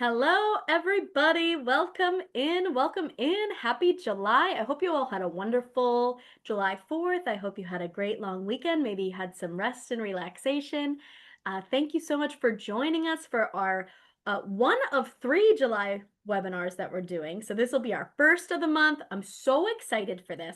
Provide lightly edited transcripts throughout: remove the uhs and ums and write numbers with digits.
Hello, everybody. Welcome in. Welcome in. Happy July. I hope you all had a wonderful July 4th. I hope you had a great long weekend. Maybe you had some rest and relaxation. Thank you so much for joining us for our one of three July webinars that we're doing. So this will be our first of the month. I'm so excited for this.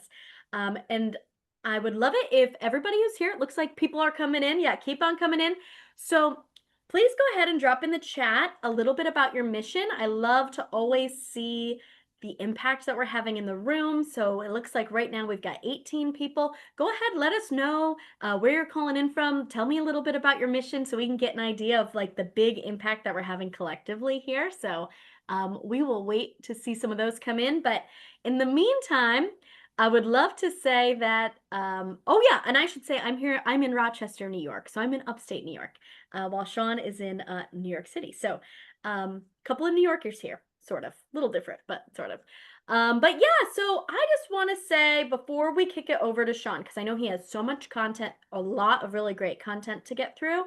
And I would love it if everybody who's here, it looks like people are coming in. Yeah, keep on coming in. So please go ahead and drop in the chat a little bit about your mission. I love to always see the impact that we're having in the room. So it looks like right now we've got 18 people. Go ahead, let us know where you're calling in from. Tell me a little bit about your mission so we can get an idea of like the big impact that we're having collectively here. So we will wait to see some of those come in. But in the meantime, I would love to say that, oh yeah, and I should say I'm in Rochester, New York. So I'm in upstate New York, while Sean is in New York City. So a couple of New Yorkers here, sort of, a little different, but sort of. But yeah, so I just want to say before we kick it over to Sean, because I know he has so much content, a lot of really great content to get through.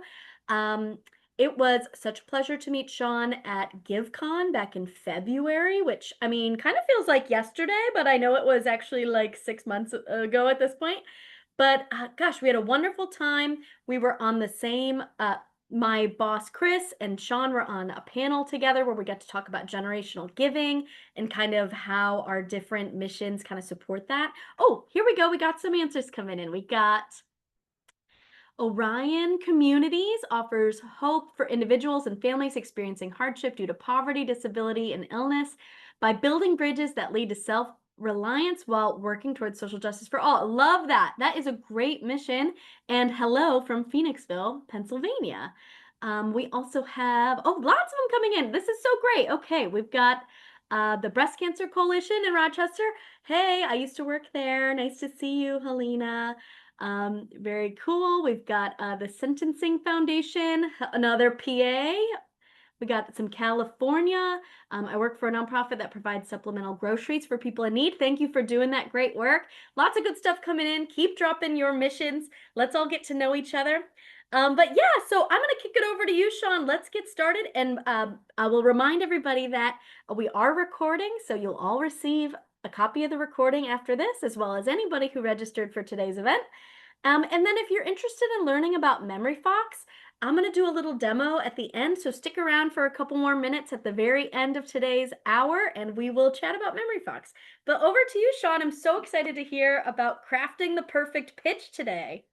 It was such a pleasure to meet Sean at GiveCon back in February, which I mean, kind of feels like yesterday, but I know it was actually like 6 months ago at this point. But gosh, we had a wonderful time. We were on the same, my boss Chris and Sean were on a panel together where we got to talk about generational giving and kind of how our different missions kind of support that. Oh, here we go. We got some answers coming in. We got Orion Communities offers hope for individuals and families experiencing hardship due to poverty, disability, and illness by building bridges that lead to self-reliance while working towards social justice for all. Love that. That is a great mission. And hello from Phoenixville, Pennsylvania. We also have, oh, lots of them coming in. This is so great. Okay, we've got the Breast Cancer Coalition in Rochester. Hey, I used to work there. Nice to see you, Helena. Very cool. We've got the Sentencing Foundation, another PA. We got some California. I work for a nonprofit that provides supplemental groceries for people in need. Thank you for doing that great work. Lots of good stuff coming in. Keep dropping your missions. Let's all get to know each other. But yeah, so I'm going to kick it over to you, Sean. Let's get started. And I will remind everybody that we are recording, so you'll all receive a copy of the recording after this, as well as anybody who registered for today's event. And then if you're interested in learning about MemoryFox, I'm going to do a little demo at the end, so stick around for a couple more minutes at the very end of today's hour, and we will chat about MemoryFox. But over to you, Sean. I'm so excited to hear about crafting the perfect pitch today.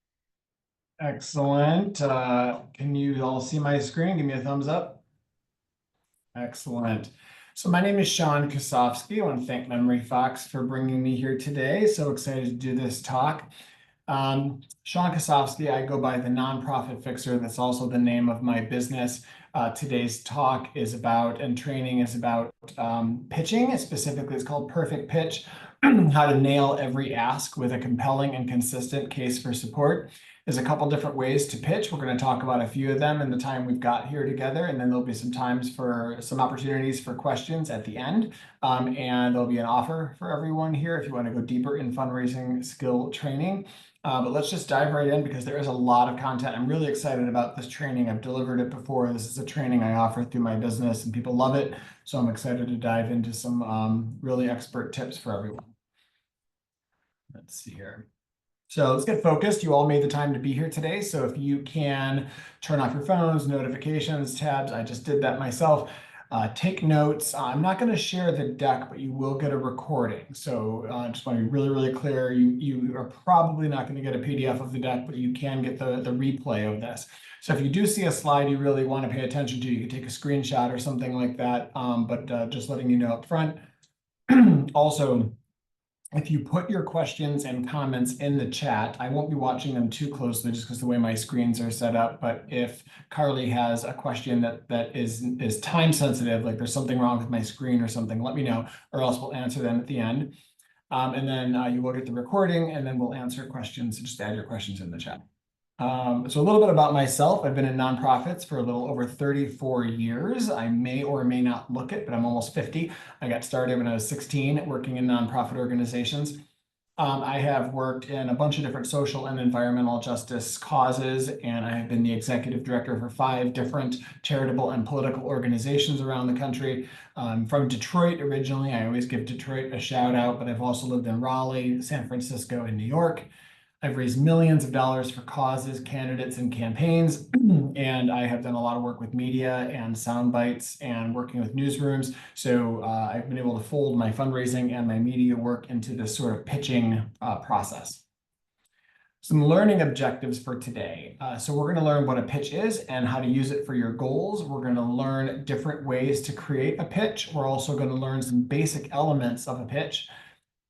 Excellent. Can you all see my screen? Give me a thumbs up. Excellent. So my name is Sean Kosofsky. I want to thank MemoryFox for bringing me here today. So excited to do this talk. Sean Kosofsky, I go by the Nonprofit Fixer. That's also the name of my business. Today's talk is about, and training is about pitching. Specifically, it's called Perfect Pitch, how to nail every ask with a compelling and consistent case for support. There's a couple different ways to pitch. We're going to talk about a few of them in the time we've got here together, and then there'll be some times for some opportunities for questions at the end. And there'll be an offer for everyone here if you want to go deeper in fundraising skill training. But let's just dive right in because there is a lot of content. I'm really excited about this training. I've delivered it before. This is a training I offer through my business and people love it. So I'm excited to dive into some really expert tips for everyone. Let's see here. So let's get focused. You all made the time to be here today. So if you can turn off your phones, notifications, tabs, I just did that myself. Take notes. I'm not going to share the deck, but you will get a recording. So I just want to be really, really clear. You are probably not going to get a PDF of the deck, but you can get the replay of this. So if you do see a slide you really want to pay attention to, you can take a screenshot or something like that. But just letting you know up front. Also, if you put your questions and comments in the chat, I won't be watching them too closely just because the way my screens are set up. But if Carly has a question that is time sensitive, like there's something wrong with my screen or something, let me know, or else we'll answer them at the end. And then you will get the recording, and then we'll answer questions. So just add your questions in the chat. So a little bit about myself. I've been in nonprofits for a little over 34 years. I may or may not look it, but I'm almost 50. I got started when I was 16 working in nonprofit organizations. I have worked in a bunch of different social and environmental justice causes, and I have been the executive director for 5 different charitable and political organizations around the country. From Detroit originally. I always give Detroit a shout out, but I've also lived in Raleigh, San Francisco, and New York. I've raised millions of dollars for causes, candidates, and campaigns, and I have done a lot of work with media and sound bites and working with newsrooms. So I've been able to fold my fundraising and my media work into this sort of pitching process. Some learning objectives for today. So we're going to learn what a pitch is and how to use it for your goals. We're going to learn different ways to create a pitch. We're also going to learn some basic elements of a pitch,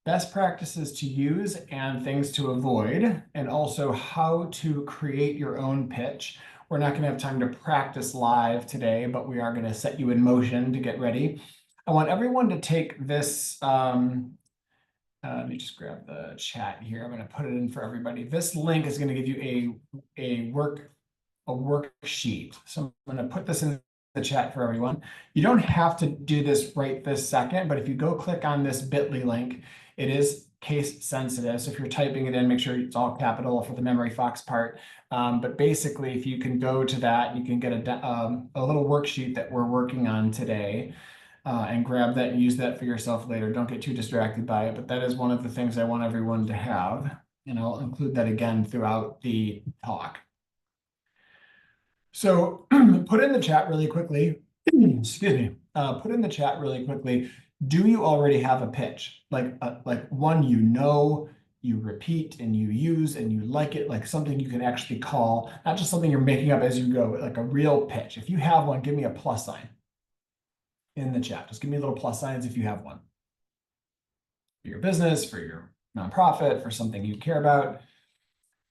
best practices to use and things to avoid, and also how to create your own pitch. We're not going to have time to practice live today, but we are going to set you in motion to get ready. I want everyone to take this. Let me just grab the chat here. I'm going to put it in for everybody. This link is going to give you a worksheet. So I'm going to put this in the chat for everyone. You don't have to do this right this second, but if you go click on this bit.ly link, it is case sensitive. So if you're typing it in, make sure it's all capital for the MemoryFox part. But basically, if you can go to that, you can get a little worksheet that we're working on today. And grab that and use that for yourself later. Don't get too distracted by it, but that is one of the things I want everyone to have. And I'll include that again throughout the talk. So put in the chat really quickly, excuse me, put in the chat really quickly, do you already have a pitch? Like one you repeat and you use and you like it, like something you can actually call, not just something you're making up as you go, but like a real pitch. If you have one, give me a plus sign in the chat. Just give me little plus signs if you have one. For your business, for your nonprofit, for something you care about.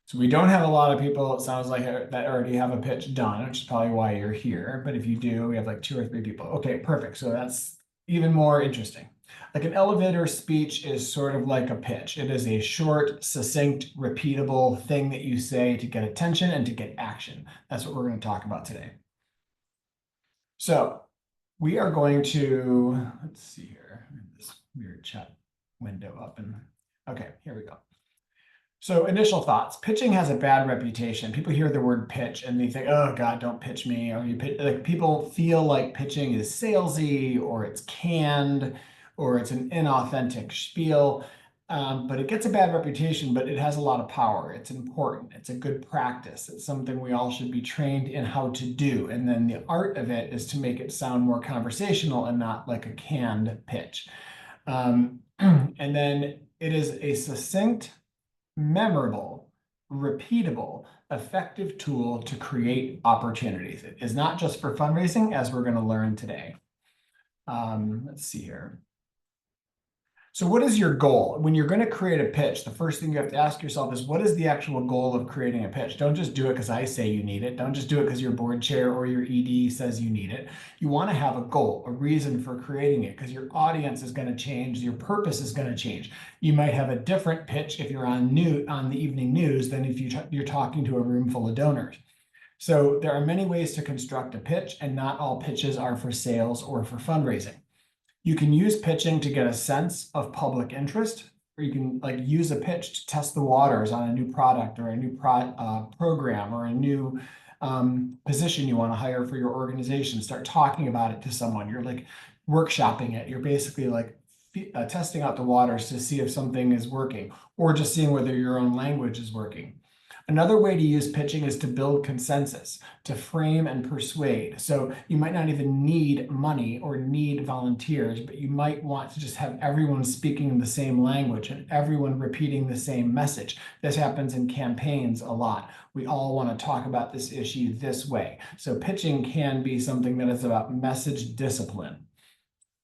So we don't have a lot of people, it sounds like, that already have a pitch done, which is probably why you're here. But if you do, we have like 2 or 3 people. Okay, perfect. So that's even more interesting. Like an elevator speech is sort of like a pitch. It is a short, succinct, repeatable thing that you say to get attention and to get action. That's what we're going to talk about today. So we are going to, let's see here, this weird chat window up, and okay, here we go. So initial thoughts. Pitching has a bad reputation. People hear the word pitch and they think, oh God, don't pitch me. Or like people feel like pitching is salesy, or it's canned, or it's an inauthentic spiel. But it gets a bad reputation, but it has a lot of power. It's important. It's a good practice. It's something we all should be trained in how to do. And then the art of it is to make it sound more conversational and not like a canned pitch. And then it is a succinct, memorable, repeatable, effective tool to create opportunities. It is not just for fundraising, as we're going to learn today. Let's see here. So what is your goal? When you're going to create a pitch, the first thing you have to ask yourself is, what is the actual goal of creating a pitch? Don't just do it because I say you need it. Don't just do it because your board chair or your ED says you need it. You want to have a goal, a reason for creating it, because your audience is going to change. Your purpose is going to change. You might have a different pitch if you're on the evening news than if you're talking to a room full of donors. So there are many ways to construct a pitch, and not all pitches are for sales or for fundraising. You can use pitching to get a sense of public interest, or you can use a pitch to test the waters on a new product or a new program or a new position you want to hire for your organization. Start talking about it to someone. You're like workshopping it. You're basically like testing out the waters to see if something is working, or just seeing whether your own language is working. Another way to use pitching is to build consensus, to frame and persuade. So you might not even need money or need volunteers, but you might want to just have everyone speaking the same language and everyone repeating the same message. This happens in campaigns a lot. We all want to talk about this issue this way. So pitching can be something that is about message discipline.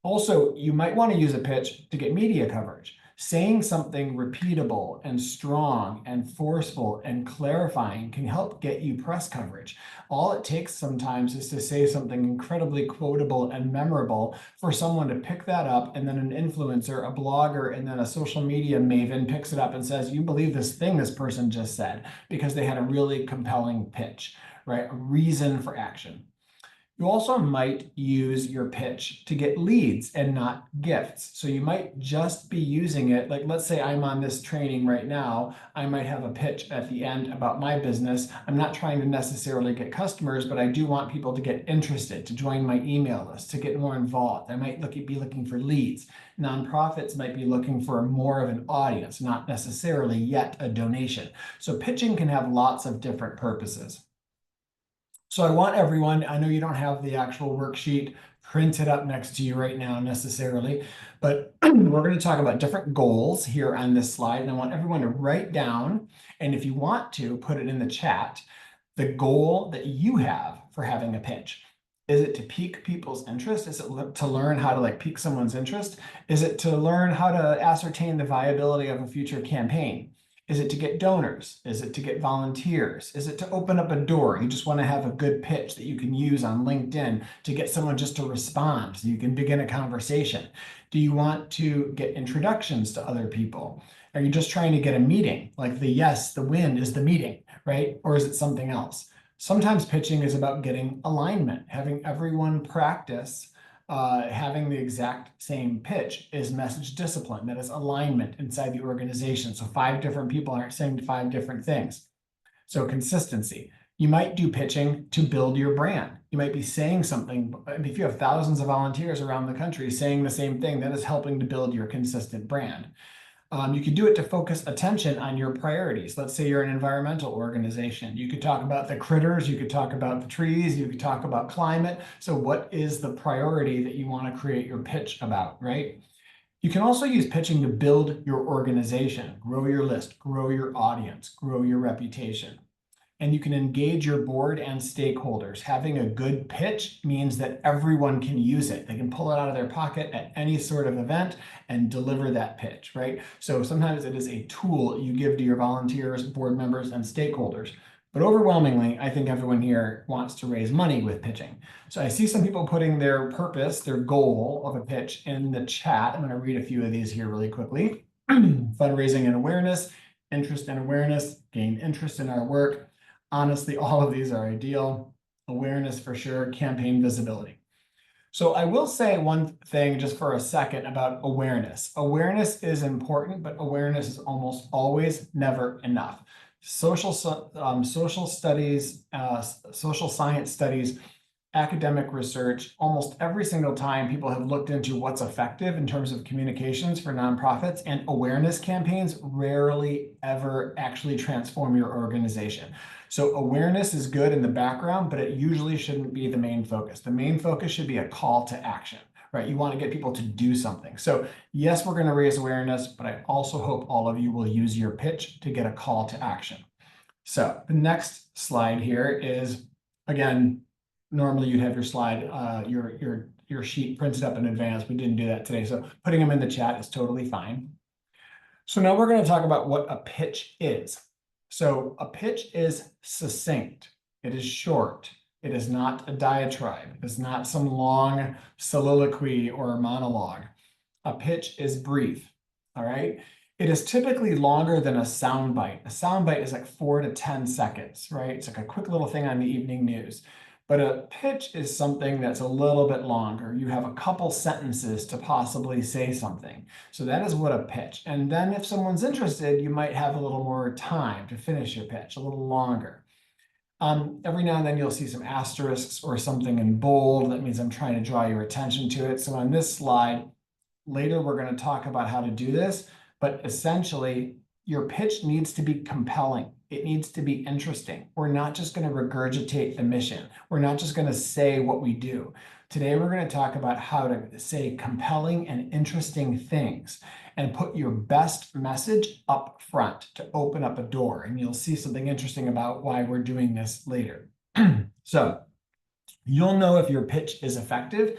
Also, you might want to use a pitch to get media coverage. Saying something repeatable and strong and forceful and clarifying can help get you press coverage. All it takes sometimes is to say something incredibly quotable and memorable for someone to pick that up, and then an influencer, a blogger, and then a social media maven picks it up and says, you believe this thing this person just said, because they had a really compelling pitch, right? A reason for action. You also might use your pitch to get leads and not gifts. So you might just be using it. Like, let's say I'm on this training right now. I might have a pitch at the end about my business. I'm not trying to necessarily get customers, but I do want people to get interested, to join my email list, to get more involved. I might be looking for leads. Nonprofits might be looking for more of an audience, not necessarily yet a donation. So pitching can have lots of different purposes. So I want everyone, I know you don't have the actual worksheet printed up next to you right now necessarily, but we're going to talk about different goals here on this slide. And I want everyone to write down, and if you want to, put it in the chat, the goal that you have for having a pitch. Is it to pique people's interest? Is it to learn how to pique someone's interest? Is it to learn how to ascertain the viability of a future campaign? Is it to get donors? Is it to get volunteers? Is it to open up a door? You just want to have a good pitch that you can use on LinkedIn to get someone just to respond so you can begin a conversation. Do you want to get introductions to other people? Are you just trying to get a meeting? Like the win is the meeting, right? Or is it something else? Sometimes pitching is about getting alignment, having everyone practice having the exact same pitch is message discipline. That is alignment inside the organization. So 5 different people aren't saying 5 different things. So consistency. You might do pitching to build your brand. You might be saying something. If you have thousands of volunteers around the country saying the same thing, that is helping to build your consistent brand. You could do it to focus attention on your priorities. Let's say you're an environmental organization. You could talk about the critters, you could talk about the trees, you could talk about climate. So what is the priority that you want to create your pitch about, right? You can also use pitching to build your organization, grow your list, grow your audience, grow your reputation. And you can engage your board and stakeholders. Having a good pitch means that everyone can use it. They can pull it out of their pocket at any sort of event and deliver that pitch, right? So sometimes it is a tool you give to your volunteers, board members, and stakeholders. But overwhelmingly, I think everyone here wants to raise money with pitching. So I see some people putting their purpose, their goal of a pitch in the chat. I'm going to read a few of these here really quickly. Fundraising and awareness, interest and awareness, gain interest in our work. Honestly, all of these are ideal. Awareness for sure, campaign visibility. So I will say one thing just for a second about awareness. Awareness is important, but awareness is almost always never enough. Social studies, social science studies, academic research, almost every single time people have looked into what's effective in terms of communications for nonprofits, and awareness campaigns rarely ever actually transform your organization. So awareness is good in the background, but it usually shouldn't be the main focus. The main focus should be a call to action, right? You want to get people to do something. So yes, we're going to raise awareness, but I also hope all of you will use your pitch to get a call to action. So the next slide here is, again, normally you'd have your slide, your sheet printed up in advance. We didn't do that today. So putting them in the chat is totally fine. So now we're going to talk about what a pitch is. So a pitch is succinct. It is short. It is not a diatribe. It is not some long soliloquy or monologue. A pitch is brief. All right. It is typically longer than a soundbite. A soundbite is like 4 to 10 seconds, right? It's like a quick little thing on the evening news. But a pitch is something that's a little bit longer. You have a couple sentences to possibly say something. So that is what a pitch. And then if someone's interested, you might have a little more time to finish your pitch, a little longer. Every now and then you'll see some asterisks or something in bold. That means I'm trying to draw your attention to it. So on this slide, later we're going to talk about how to do this, but essentially your pitch needs to be compelling. It needs to be interesting. We're not just going to regurgitate the mission. We're not just going to say what we do. Today, we're going to talk about how to say compelling and interesting things and put your best message up front to open up a door. And you'll see something interesting about why we're doing this later. So you'll know if your pitch is effective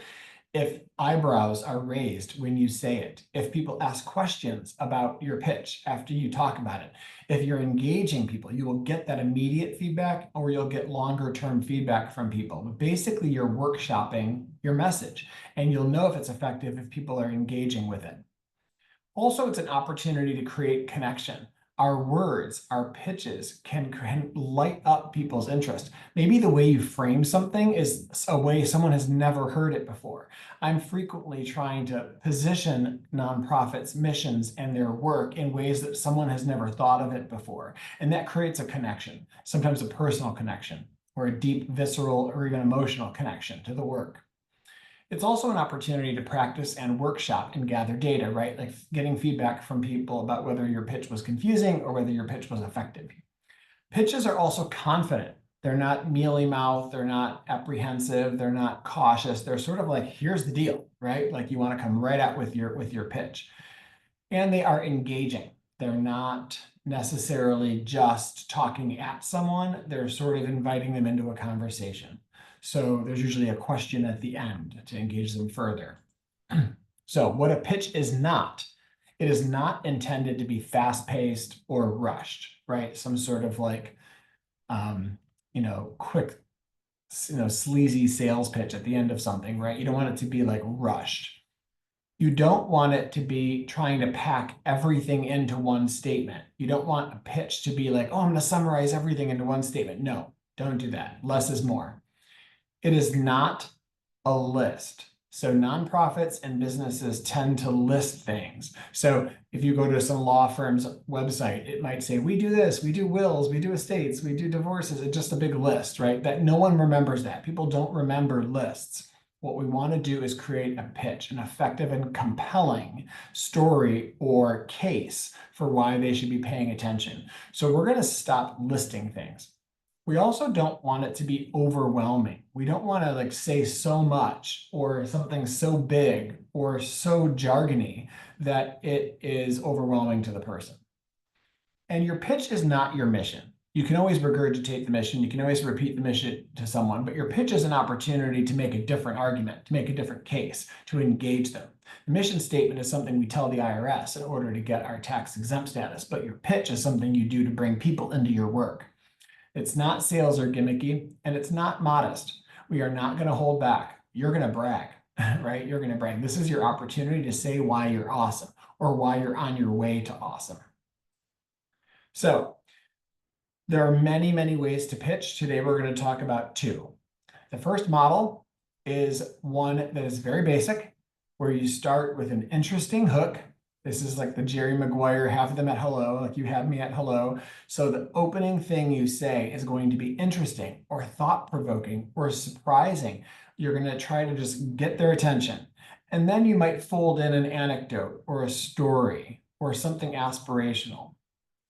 if eyebrows are raised when you say it, if people ask questions about your pitch after you talk about it, if you're engaging people, you will get that immediate feedback or you'll get longer term feedback from people. But basically you're workshopping your message and you'll know if it's effective if people are engaging with it. Also, it's an opportunity to create connection. our words, our pitches can light up people's interest. Maybe the way you frame something is a way someone has never heard it before. I'm frequently trying to position nonprofits' missions and their work in ways that someone has never thought of it before. And that creates a connection, sometimes a personal connection, or a deep, visceral, or even emotional connection to the work. It's also an opportunity to practice and workshop and gather data, right? Like getting feedback from people about whether your pitch was confusing or whether your pitch was effective. Pitches are also confident. They're not mealy mouthed, they're not apprehensive, they're not cautious. They're sort of like, here's the deal, right? Like you want to come right out with your pitch. And they are engaging. They're not necessarily just talking at someone, they're sort of inviting them into a conversation. So there's usually a question at the end to engage them further. So what a pitch is not, it is not intended to be fast-paced or rushed, right? Some sort of like, quick, sleazy sales pitch at the end of something, right? You don't want it to be like rushed. You don't want it to be trying to pack everything into one statement. You don't want a pitch to be like, oh, I'm going to summarize everything into one statement. No, don't do that. Less is more. It is not a list. So nonprofits and businesses tend to list things. So if you go to some law firm's website, it might say, we do this, we do wills, we do estates, we do divorces. It's just a big list, right? That no one remembers that. People don't remember lists. What we want to do is create a pitch, an effective and compelling story or case for why they should be paying attention. So we're going to stop listing things. We also don't want it to be overwhelming. We don't want to like say so much or something so big or so jargony that it is overwhelming to the person. And your pitch is not your mission. You can always regurgitate the mission. You can always repeat the mission to someone, but your pitch is an opportunity to make a different argument, to make a different case, to engage them. The mission statement is something we tell the IRS in order to get our tax exempt status, but your pitch is something you do to bring people into your work. It's not sales or gimmicky, and it's not modest. We are not going to hold back. You're going to brag, right? You're going to brag. This is your opportunity to say why you're awesome or why you're on your way to awesome. So there are many, many ways to pitch. Today, we're going to talk about two. The first model is one that is very basic, where you start with an interesting hook. This is like the Jerry Maguire, have them at hello, like you had me at hello. So the opening thing you say is going to be interesting or thought-provoking or surprising. You're going to try to just get their attention. And then you might fold in an anecdote or a story or something aspirational.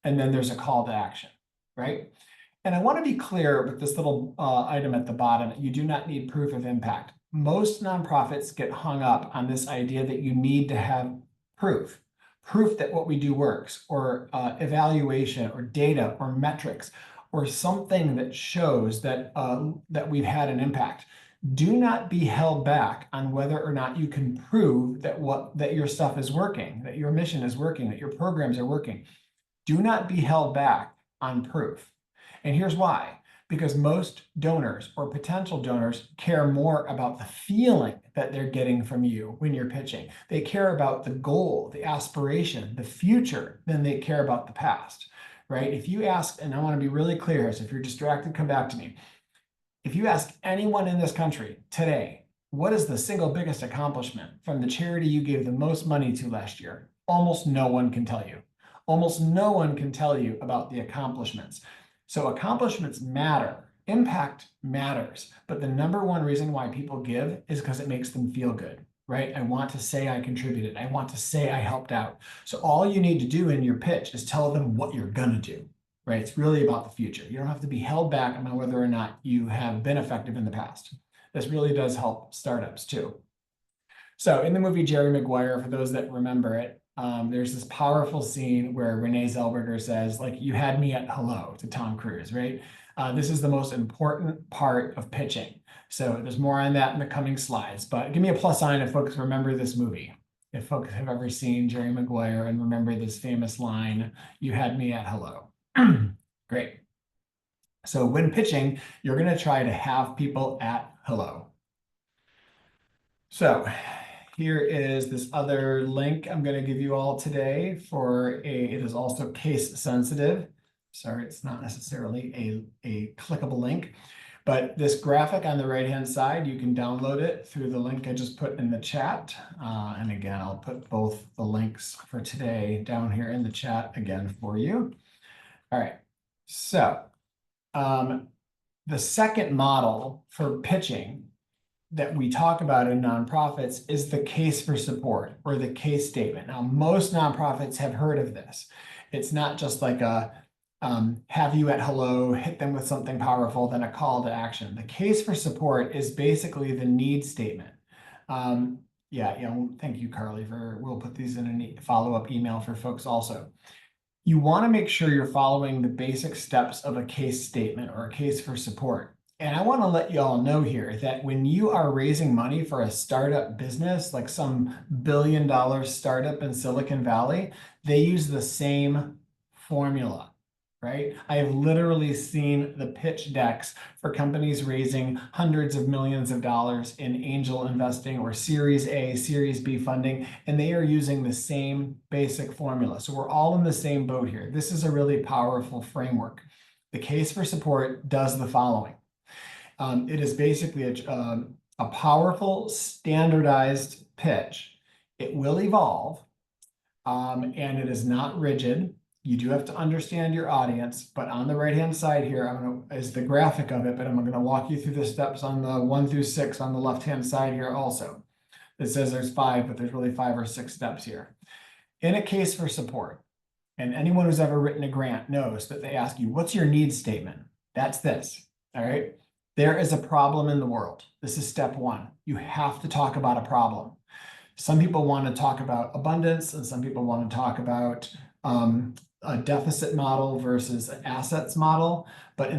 And then there's a call to action, right? And I want to be clear with this little item at the bottom, you do not need proof of impact. Most nonprofits get hung up on this idea that you need to have proof that what we do works, or evaluation, or data, or metrics, or something that shows that that we've had an impact. Do not be held back on whether or not you can prove that your stuff is working, that your mission is working, that your programs are working. Do not be held back on proof. And here's why. Because most donors or potential donors care more about the feeling that they're getting from you when you're pitching. They care about the goal, the aspiration, the future, than they care about the past, right? If you ask, and I want to be really clear here, so if you're distracted, come back to me. If you ask anyone in this country today, what is the single biggest accomplishment from the charity you gave the most money to last year? Almost no one can tell you. Almost no one can tell you about the accomplishments. So accomplishments matter, impact matters, but the number one reason why people give is because it makes them feel good, right? I want to say I contributed. I want to say I helped out. So all you need to do in your pitch is tell them what you're gonna do, right? It's really about the future. You don't have to be held back on whether or not you have been effective in the past. This really does help startups too. So in the movie Jerry Maguire, for those that remember it, there's this powerful scene where Renee Zellweger says, like, you had me at hello to Tom Cruise, right? This is the most important part of pitching. So there's more on that in the coming slides, but give me a plus sign if folks remember this movie. If folks have ever seen Jerry Maguire and remember this famous line, you had me at hello. Great. So when pitching, you're going to try to have people at hello. So here is this other link I'm going to give you all today it is also case sensitive. Sorry, it's not necessarily a clickable link, but this graphic on the right-hand side, you can download it through the link I just put in the chat. And again, I'll put both the links for today down here in the chat again for you. All right, so the second model for pitching that we talk about in nonprofits is the case for support or the case statement. Now, most nonprofits have heard of this. It's not just like a have you at hello, hit them with something powerful, then a call to action. The case for support is basically the need statement. Thank you, Carly, we'll put these in a follow-up email for folks also. You want to make sure you're following the basic steps of a case statement or a case for support. And I want to let you all know here that when you are raising money for a startup business, like some billion-dollar startup in Silicon Valley, they use the same formula, right? I have literally seen the pitch decks for companies raising hundreds of millions of dollars in angel investing or Series A, Series B funding, and they are using the same basic formula. So we're all in the same boat here. This is a really powerful framework. The case for support does the following. It is basically a powerful, standardized pitch. It will evolve, and it is not rigid. You do have to understand your audience, but on the right-hand side here, is the graphic of it, but I'm going to walk you through the steps on the 1 through 6 on the left-hand side here also. It says there's 5, but there's really 5 or 6 steps here. In a case for support, and anyone who's ever written a grant knows that they ask you, what's your needs statement? That's this, all right? There is a problem in the world. This is step 1. You have to talk about a problem. Some people want to talk about abundance, and some people want to talk about a deficit model versus an assets model. But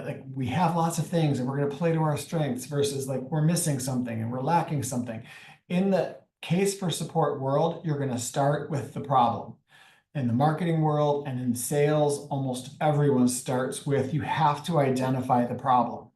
like we have lots of things, and we're going to play to our strengths versus like we're missing something and we're lacking something. In the case for support world, you're going to start with the problem. In the marketing world and in sales, almost everyone starts with you have to identify the problem.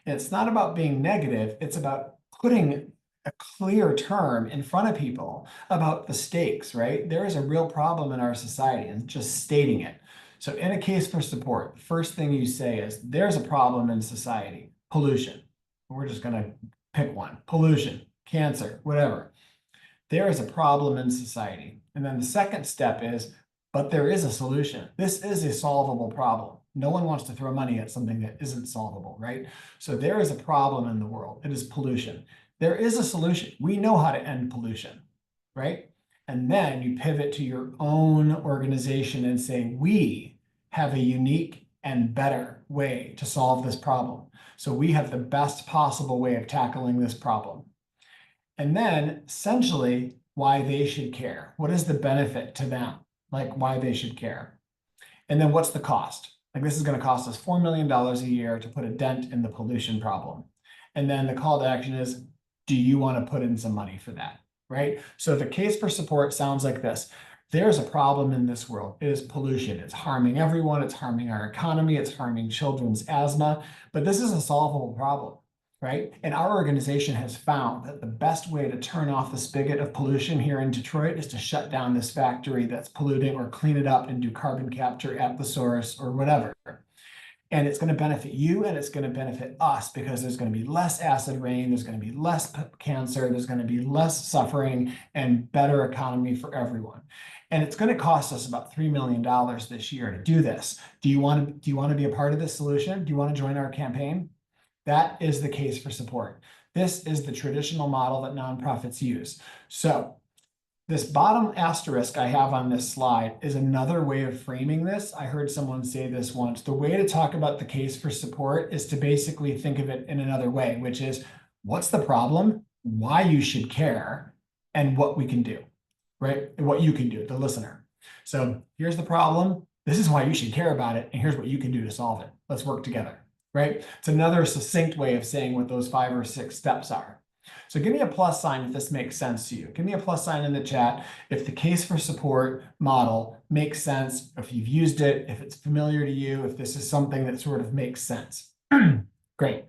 And it's not about being negative, it's about putting a clear term in front of people about the stakes, right? There is a real problem in our society and just stating it. So in a case for support, the first thing you say is there's a problem in society, pollution. We're just going to pick one, pollution, cancer, whatever. There is a problem in society. And then the second step is, but there is a solution. This is a solvable problem. No one wants to throw money at something that isn't solvable, right? So there is a problem in the world. It is pollution. There is a solution. We know how to end pollution, right? And then you pivot to your own organization and say, we have a unique and better way to solve this problem. So we have the best possible way of tackling this problem. And then essentially why they should care. What is the benefit to them? Like why they should care. And then what's the cost? Like this is going to cost us $4 million a year to put a dent in the pollution problem. And then the call to action is, do you want to put in some money for that? Right? So the case for support sounds like this. There's a problem in this world. It is pollution. It's harming everyone. It's harming our economy. It's harming children's asthma. But this is a solvable problem. Right? And our organization has found that the best way to turn off the spigot of pollution here in Detroit is to shut down this factory that's polluting or clean it up and do carbon capture at the source or whatever. And it's going to benefit you and it's going to benefit us because there's going to be less acid rain, there's going to be less cancer, there's going to be less suffering and better economy for everyone. And it's going to cost us about $3 million this year to do this. Do you want to be a part of this solution? Do you want to join our campaign? That is the case for support. This is the traditional model that nonprofits use. So this bottom asterisk I have on this slide is another way of framing this. I heard someone say this once. The way to talk about the case for support is to basically think of it in another way, which is what's the problem, why you should care, and what we can do, right? And what you can do, the listener. So here's the problem. This is why you should care about it. And here's what you can do to solve it. Let's work together. Right? It's another succinct way of saying what those 5 or 6 steps are. So give me a plus sign if this makes sense to you. Give me a plus sign in the chat if the case for support model makes sense, if you've used it, if it's familiar to you, if this is something that sort of makes sense. Great.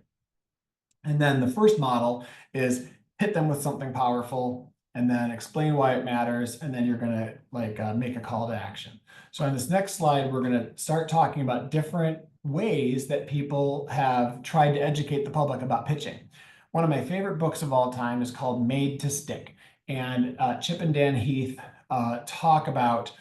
And then the first model is hit them with something powerful, and then explain why it matters, and then you're gonna make a call to action. So on this next slide, we're gonna start talking about different ways that people have tried to educate the public about pitching. One of my favorite books of all time is called Made to Stick. And Chip and Dan Heath talk about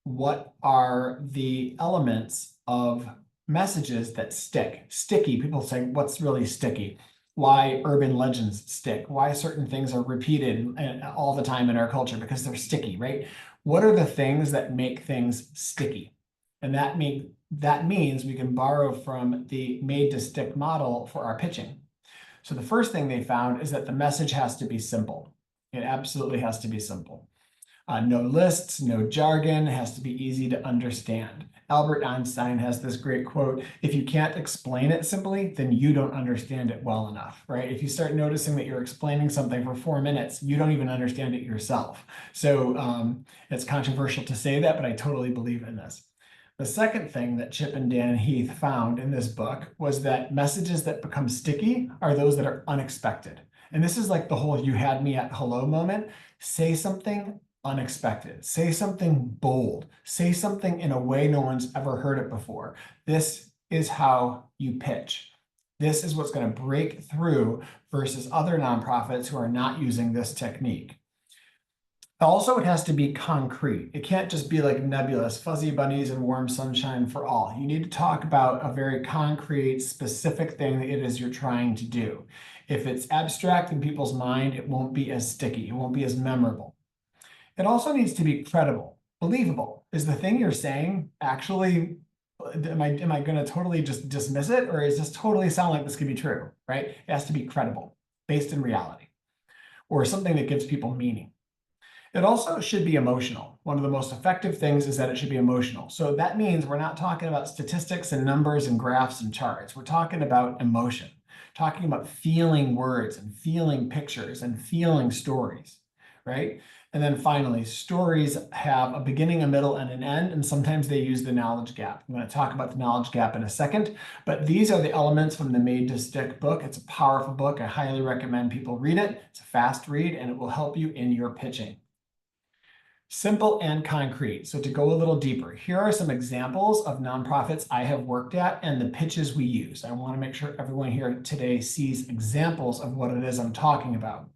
what are the elements of messages that stick. Sticky, people say, what's really sticky? Why urban legends stick? Why certain things are repeated all the time in our culture? Because they're sticky, right? What are the things that make things sticky? And that means we can borrow from the made to stick model for our pitching. So the first thing they found is that the message has to be simple. It absolutely has to be simple. No lists, no jargon, has to be easy to understand. Albert Einstein has this great quote, if you can't explain it simply, then you don't understand it well enough, right? If you start noticing that you're explaining something for 4 minutes, you don't even understand it yourself. So it's controversial to say that, but I totally believe in this. The second thing that Chip and Dan Heath found in this book was that messages that become sticky are those that are unexpected. And this is like the whole you had me at hello moment. Say something unexpected. Say something bold. Say something in a way no one's ever heard it before. This is how you pitch. This is what's going to break through versus other nonprofits who are not using this technique. Also, it has to be concrete. It can't just be like nebulous, fuzzy bunnies and warm sunshine for all. You need to talk about a very concrete, specific thing that it is you're trying to do. If it's abstract in people's mind, it won't be as sticky. It won't be as memorable. It also needs to be credible, believable. Is the thing you're saying actually, am I going to totally just dismiss it? Or is this totally sound like this could be true, right? It has to be credible, based in reality, or something that gives people meaning. It also should be emotional. One of the most effective things is that it should be emotional. So that means we're not talking about statistics and numbers and graphs and charts. We're talking about emotion, talking about feeling words and feeling pictures and feeling stories, right? And then finally, stories have a beginning, a middle, and an end, and sometimes they use the knowledge gap. I'm going to talk about the knowledge gap in a second, but these are the elements from the Made to Stick book. It's a powerful book. I highly recommend people read it. It's a fast read, and it will help you in your pitching. Simple and concrete. So to go a little deeper, here are some examples of nonprofits I have worked at and the pitches we use. I want to make sure everyone here today sees examples of what it is I'm talking about.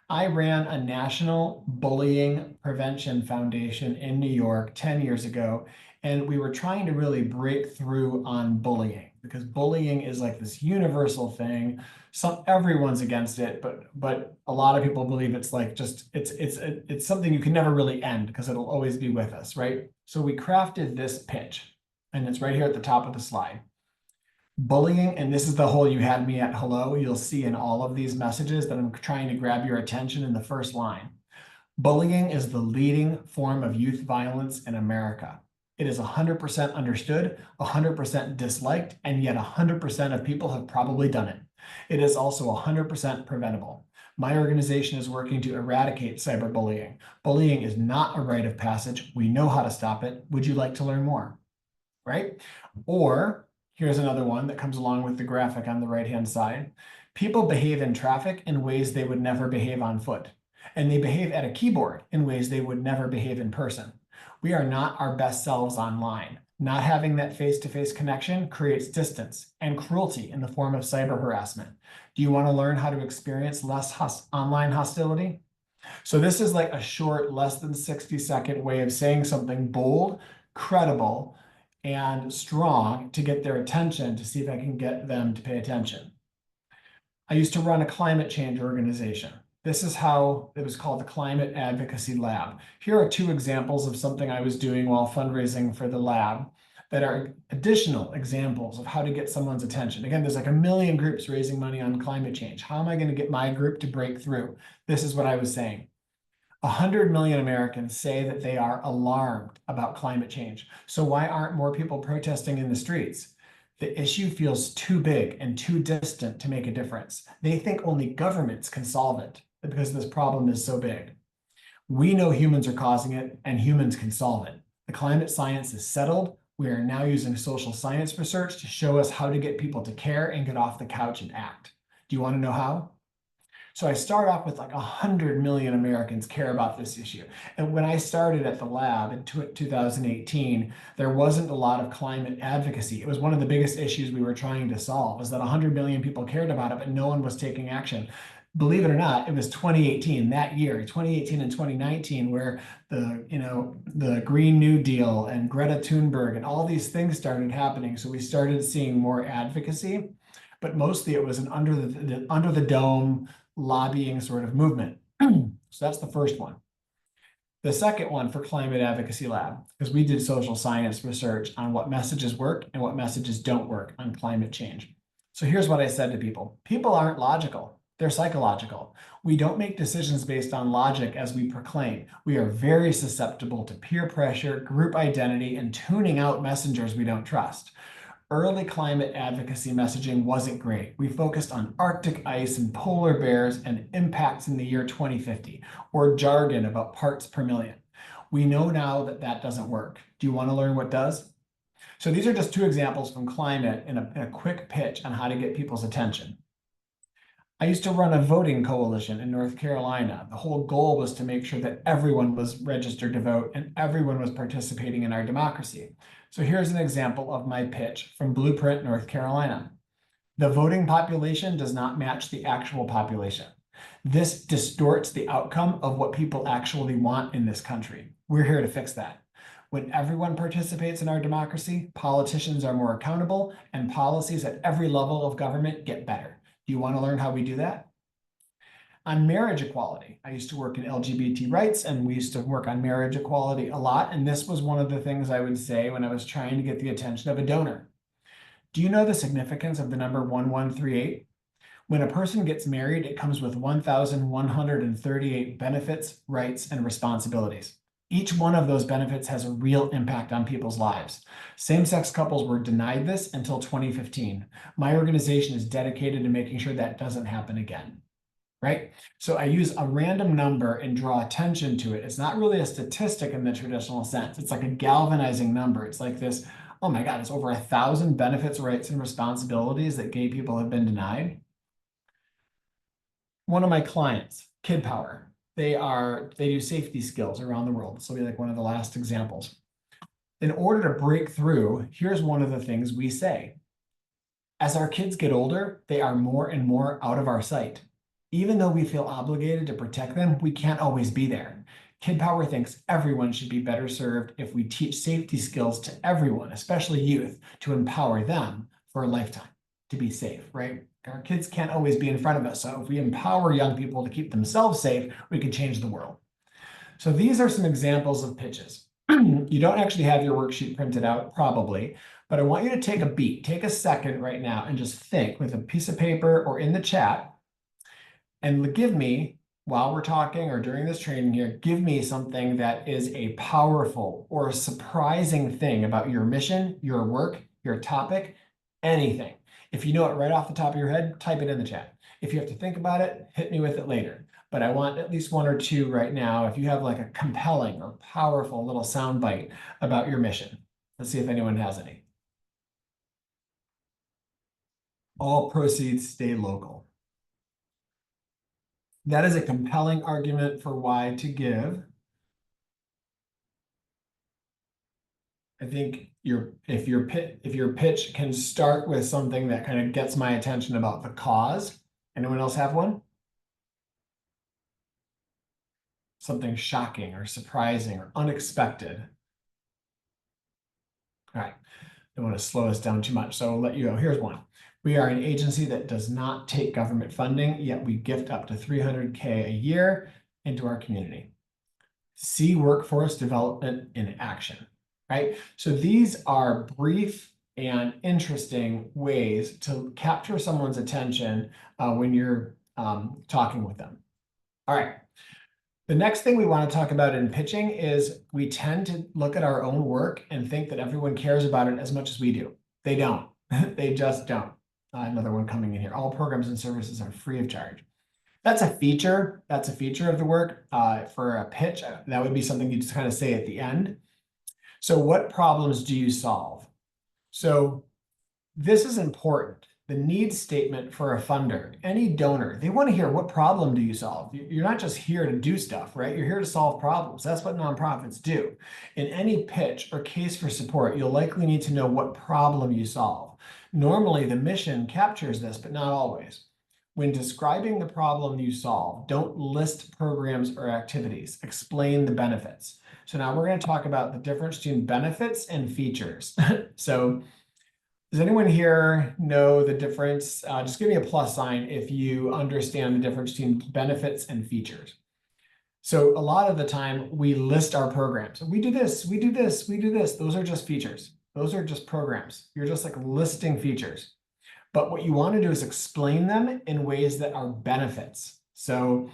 I ran a national bullying prevention foundation in New York 10 years ago, and we were trying to really break through on bullying because bullying is like this universal thing. Everyone's against it, but a lot of people believe it's like just it's something you can never really end because it'll always be with us, right? So we crafted this pitch, and it's right here at the top of the slide. Bullying, and this is the whole you had me at hello, you'll see in all of these messages that I'm trying to grab your attention in the first line. Bullying is the leading form of youth violence in America. It is 100% understood, 100% disliked, and yet 100% of people have probably done it. It is also 100% preventable. My organization is working to eradicate cyberbullying. Bullying is not a rite of passage. We know how to stop it. Would you like to learn more? Right? Or here's another one that comes along with the graphic on the right-hand side. People behave in traffic in ways they would never behave on foot, and they behave at a keyboard in ways they would never behave in person. We are not our best selves online. Not having that face-to-face connection creates distance and cruelty in the form of cyber harassment. Do you want to learn how to experience less online hostility? So this is like a short, less than 60-second way of saying something bold, credible, and strong to get their attention to see if I can get them to pay attention. I used to run a climate change organization. This is how it was called, the Climate Advocacy Lab. Here are two examples of something I was doing while fundraising for the lab that are additional examples of how to get someone's attention. Again, there's like a million groups raising money on climate change. How am I going to get my group to break through? This is what I was saying. 100 million Americans say that they are alarmed about climate change. So why aren't more people protesting in the streets? The issue feels too big and too distant to make a difference. They think only governments can solve it because this problem is so big. We know humans are causing it and humans can solve it. The climate science is settled. We are now using social science research to show us how to get people to care and get off the couch and act. Do you want to know how? So I start off with like 100 million Americans care about this issue. And when I started at the lab in 2018, there wasn't a lot of climate advocacy. It was one of the biggest issues we were trying to solve, was that 100 million people cared about it, but no one was taking action. Believe it or not, it was 2018, that year, 2018 and 2019, where the Green New Deal and Greta Thunberg and all these things started happening. So we started seeing more advocacy, but mostly it was an under the dome lobbying sort of movement. So that's the first one. The second one for Climate Advocacy Lab, because we did social science research on what messages work and what messages don't work on climate change. So here's what I said to people. People aren't logical. They're psychological. We don't make decisions based on logic as we proclaim. We are very susceptible to peer pressure, group identity, and tuning out messengers we don't trust. Early climate advocacy messaging wasn't great. We focused on Arctic ice and polar bears and impacts in the year 2050, or jargon about parts per million. We know now that that doesn't work. Do you want to learn what does? So these are just two examples from climate in a quick pitch on how to get people's attention. I used to run a voting coalition in North Carolina. The whole goal was to make sure that everyone was registered to vote and everyone was participating in our democracy. So here's an example of my pitch from Blueprint, North Carolina. The voting population does not match the actual population. This distorts the outcome of what people actually want in this country. We're here to fix that. When everyone participates in our democracy, politicians are more accountable and policies at every level of government get better. Do you want to learn how we do that? On marriage equality, I used to work in LGBT rights and we used to work on marriage equality a lot. And this was one of the things I would say when I was trying to get the attention of a donor. Do you know the significance of the number 1138? When a person gets married, it comes with 1,138 benefits, rights, and responsibilities. Each one of those benefits has a real impact on people's lives. Same-sex couples were denied this until 2015. My organization is dedicated to making sure that doesn't happen again, right? So I use a random number and draw attention to it. It's not really a statistic in the traditional sense. It's like a galvanizing number. It's like this, oh my God, it's over 1,000 benefits, rights, and responsibilities that gay people have been denied. One of my clients, Kid Power, they do safety skills around the world. This will be like one of the last examples. In order to break through, here's one of the things we say. As our kids get older, they are more and more out of our sight. Even though we feel obligated to protect them, we can't always be there. Kid Power thinks everyone should be better served if we teach safety skills to everyone, especially youth, to empower them for a lifetime to be safe, right? Our kids can't always be in front of us. So if we empower young people to keep themselves safe, we can change the world. So these are some examples of pitches. You don't actually have your worksheet printed out, probably, but I want you to take a beat, take a second right now and just think with a piece of paper or in the chat and give me, while we're talking or during this training here, give me something that is a powerful or a surprising thing about your mission, your work, your topic, anything. If you know it right off the top of your head, type it in the chat. If you have to think about it, hit me with it later. But I want at least one or two right now. If you have like a compelling or powerful little sound bite about your mission. Let's see if anyone has any. All proceeds stay local. That is a compelling argument for why to give. I think if your pitch can start with something that kind of gets my attention about the cause. Anyone else have one? Something shocking or surprising or unexpected. All right, don't want to slow us down too much, so I'll let you go. Here's one. We are an agency that does not take government funding, yet we gift up to $300K a year into our community. See workforce development in action, right? So these are brief and interesting ways to capture someone's attention when you're talking with them. All right. The next thing we want to talk about in pitching is we tend to look at our own work and think that everyone cares about it as much as we do. They don't. They just don't. Another one coming in here. All programs and services are free of charge. That's a feature. That's a feature of the work. For a pitch, that would be something you just kind of say at the end. So what problems do you solve? So this is important. the needs statement for a funder, any donor, they want to hear, what problem do you solve? You're not just here to do stuff, right? You're here to solve problems. That's what nonprofits do. In any pitch or case for support, you'll likely need to know what problem you solve. Normally, the mission captures this, but not always. When describing the problem you solve, don't list programs or activities. Explain the benefits. So now we're going to talk about the difference between benefits and features. So does anyone here know the difference? Just give me a plus sign if you understand the difference between benefits and features. So a lot of the time we list our programs. We do this, we do this, we do this. Those are just features. Those are just programs. You're just like listing features. But what you want to do is explain them in ways that are benefits. So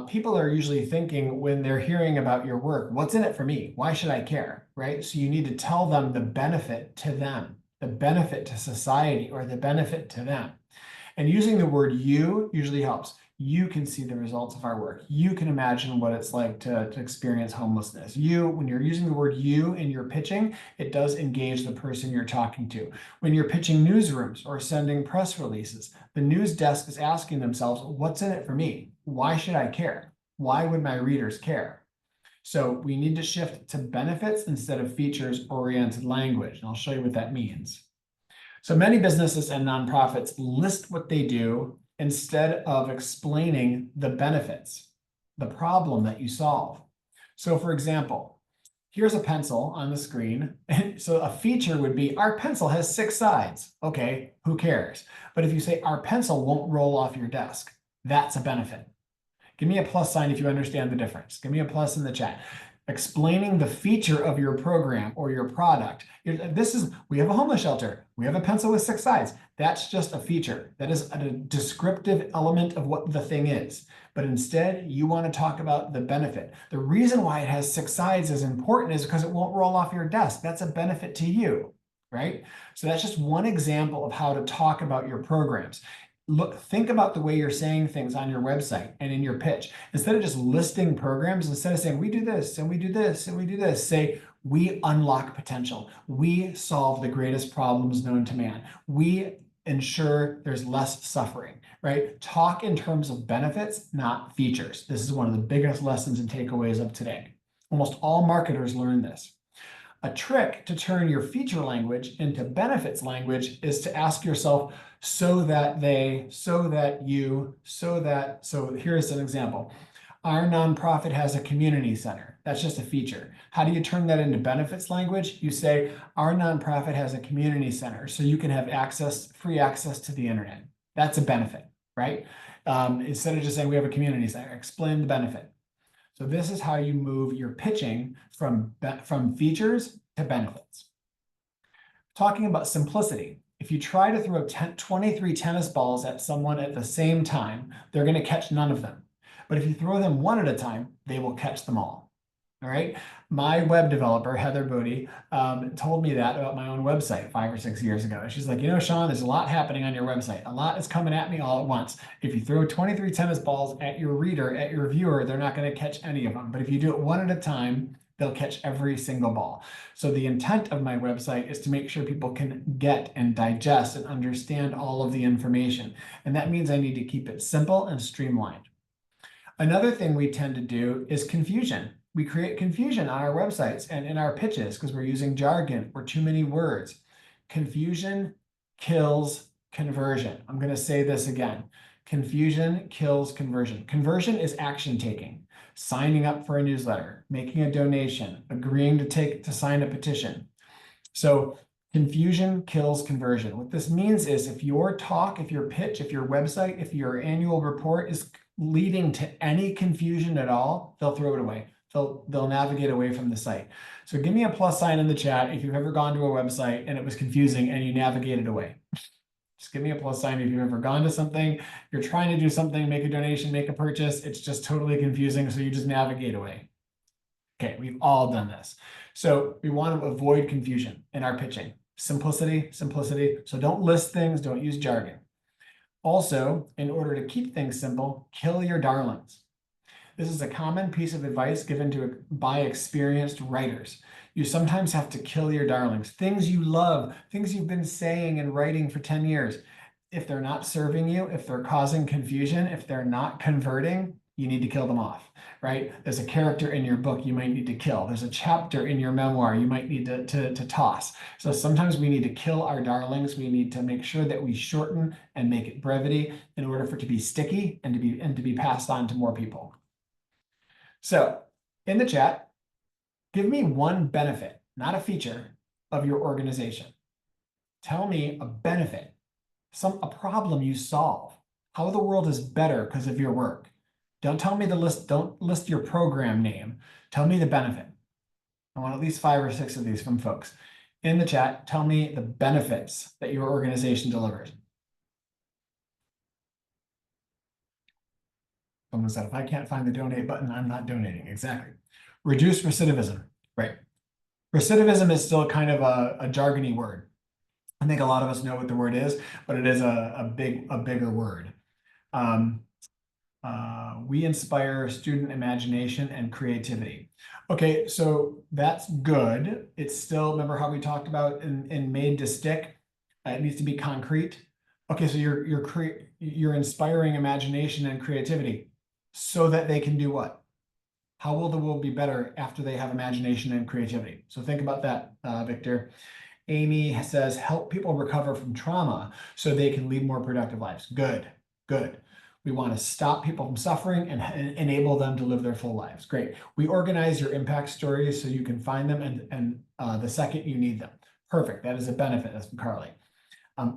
people are usually thinking when they're hearing about your work, what's in it for me? Why should I care, right? So you need to tell them the benefit to them, the benefit to society, or the benefit to them. And using the word you usually helps. You can see the results of our work. You can imagine what it's like to experience homelessness. When you're using the word you in your pitching, it does engage the person you're talking to. When you're pitching newsrooms or sending press releases, the news desk is asking themselves, what's in it for me? Why should I care? Why would my readers care? So we need to shift to benefits instead of features-oriented language. And I'll show you what that means. So many businesses and nonprofits list what they do instead of explaining the benefits, the problem that you solve. So for example, here's a pencil on the screen. So a feature would be, our pencil has 6 sides. Okay, who cares? But if you say our pencil won't roll off your desk, that's a benefit. Give me a plus sign if you understand the difference. Give me a plus in the chat. Explaining the feature of your program or your product. We have a homeless shelter. We have a pencil with 6 sides. That's just a feature. That is a descriptive element of what the thing is. But instead, you want to talk about the benefit. The reason why it has 6 sides is important is because it won't roll off your desk. That's a benefit to you, right? So that's just one example of how to talk about your programs. Think about the way you're saying things on your website and in your pitch. Instead of just listing programs, instead of saying, we do this and we do this and we do this, say, we unlock potential. We solve the greatest problems known to man. We ensure there's less suffering, right? Talk in terms of benefits, not features. This is one of the biggest lessons and takeaways of today. Almost all marketers learn this. A trick to turn your feature language into benefits language is to ask yourself, so here's an example. Our nonprofit has a community center. That's just a feature. How do you turn that into benefits language? You say, our nonprofit has a community center, so you can have free access to the internet. That's a benefit, right? Instead of just saying we have a community center, explain the benefit. So this is how you move your pitching from features to benefits. Talking about simplicity. If you try to throw 23 tennis balls at someone at the same time, they're going to catch none of them. But if you throw them one at a time, they will catch them all. All right. My web developer, Heather Booty, told me that about my own website 5 or 6 years ago. She's like, Sean, there's a lot happening on your website. A lot is coming at me all at once. If you throw 23 tennis balls at your reader, at your viewer, they're not going to catch any of them. But if you do it one at a time, they'll catch every single ball. So the intent of my website is to make sure people can get and digest and understand all of the information. And that means I need to keep it simple and streamlined. Another thing we tend to do is confusion. We create confusion on our websites and in our pitches because we're using jargon or too many words. Confusion kills conversion. I'm going to say this again. Confusion kills conversion. Conversion is action taking. Signing up for a newsletter, making a donation, agreeing to sign a petition. So confusion kills conversion. What this means is if your talk, if your pitch, if your website, if your annual report is leading to any confusion at all, they'll throw it away. They'll navigate away from the site. So give me a plus sign in the chat if you've ever gone to a website and it was confusing and you navigated away. Just give me a plus sign if you've ever gone to something, you're trying to do something, make a donation, make a purchase, it's just totally confusing, so you just navigate away. Okay, we've all done this. So we want to avoid confusion in our pitching. Simplicity, simplicity. So don't list things, don't use jargon. Also, in order to keep things simple, kill your darlings. This is a common piece of advice given by experienced writers. You sometimes have to kill your darlings, things you love, things you've been saying and writing for 10 years. if they're not serving you, if they're causing confusion, if they're not converting, you need to kill them off, right? There's a character in your book you might need to kill. There's a chapter in your memoir you might need to toss. So sometimes we need to kill our darlings. We need to make sure that we shorten and make it brevity in order for it to be sticky and to be passed on to more people. So in the chat, give me one benefit, not a feature, of your organization. Tell me a benefit, a problem you solve, how the world is better because of your work. Don't tell me the list, don't list your program name. Tell me the benefit. I want at least 5 or 6 of these from folks. In the chat, tell me the benefits that your organization delivers. Someone said, if I can't find the donate button, I'm not donating. Exactly. Reduce recidivism, right? Recidivism is still kind of a jargony word. I think a lot of us know what the word is, but it is a bigger word. We inspire student imagination and creativity. Okay, so that's good. It's still, remember how we talked about in made to stick? It needs to be concrete. Okay, so you're inspiring imagination and creativity so that they can do what? How will the world be better after they have imagination and creativity? So think about that, Victor. Amy says, help people recover from trauma so they can lead more productive lives. Good, good. We want to stop people from suffering and enable them to live their full lives. Great. We organize your impact stories so you can find them and the second you need them. Perfect. That is a benefit. That's from Carly.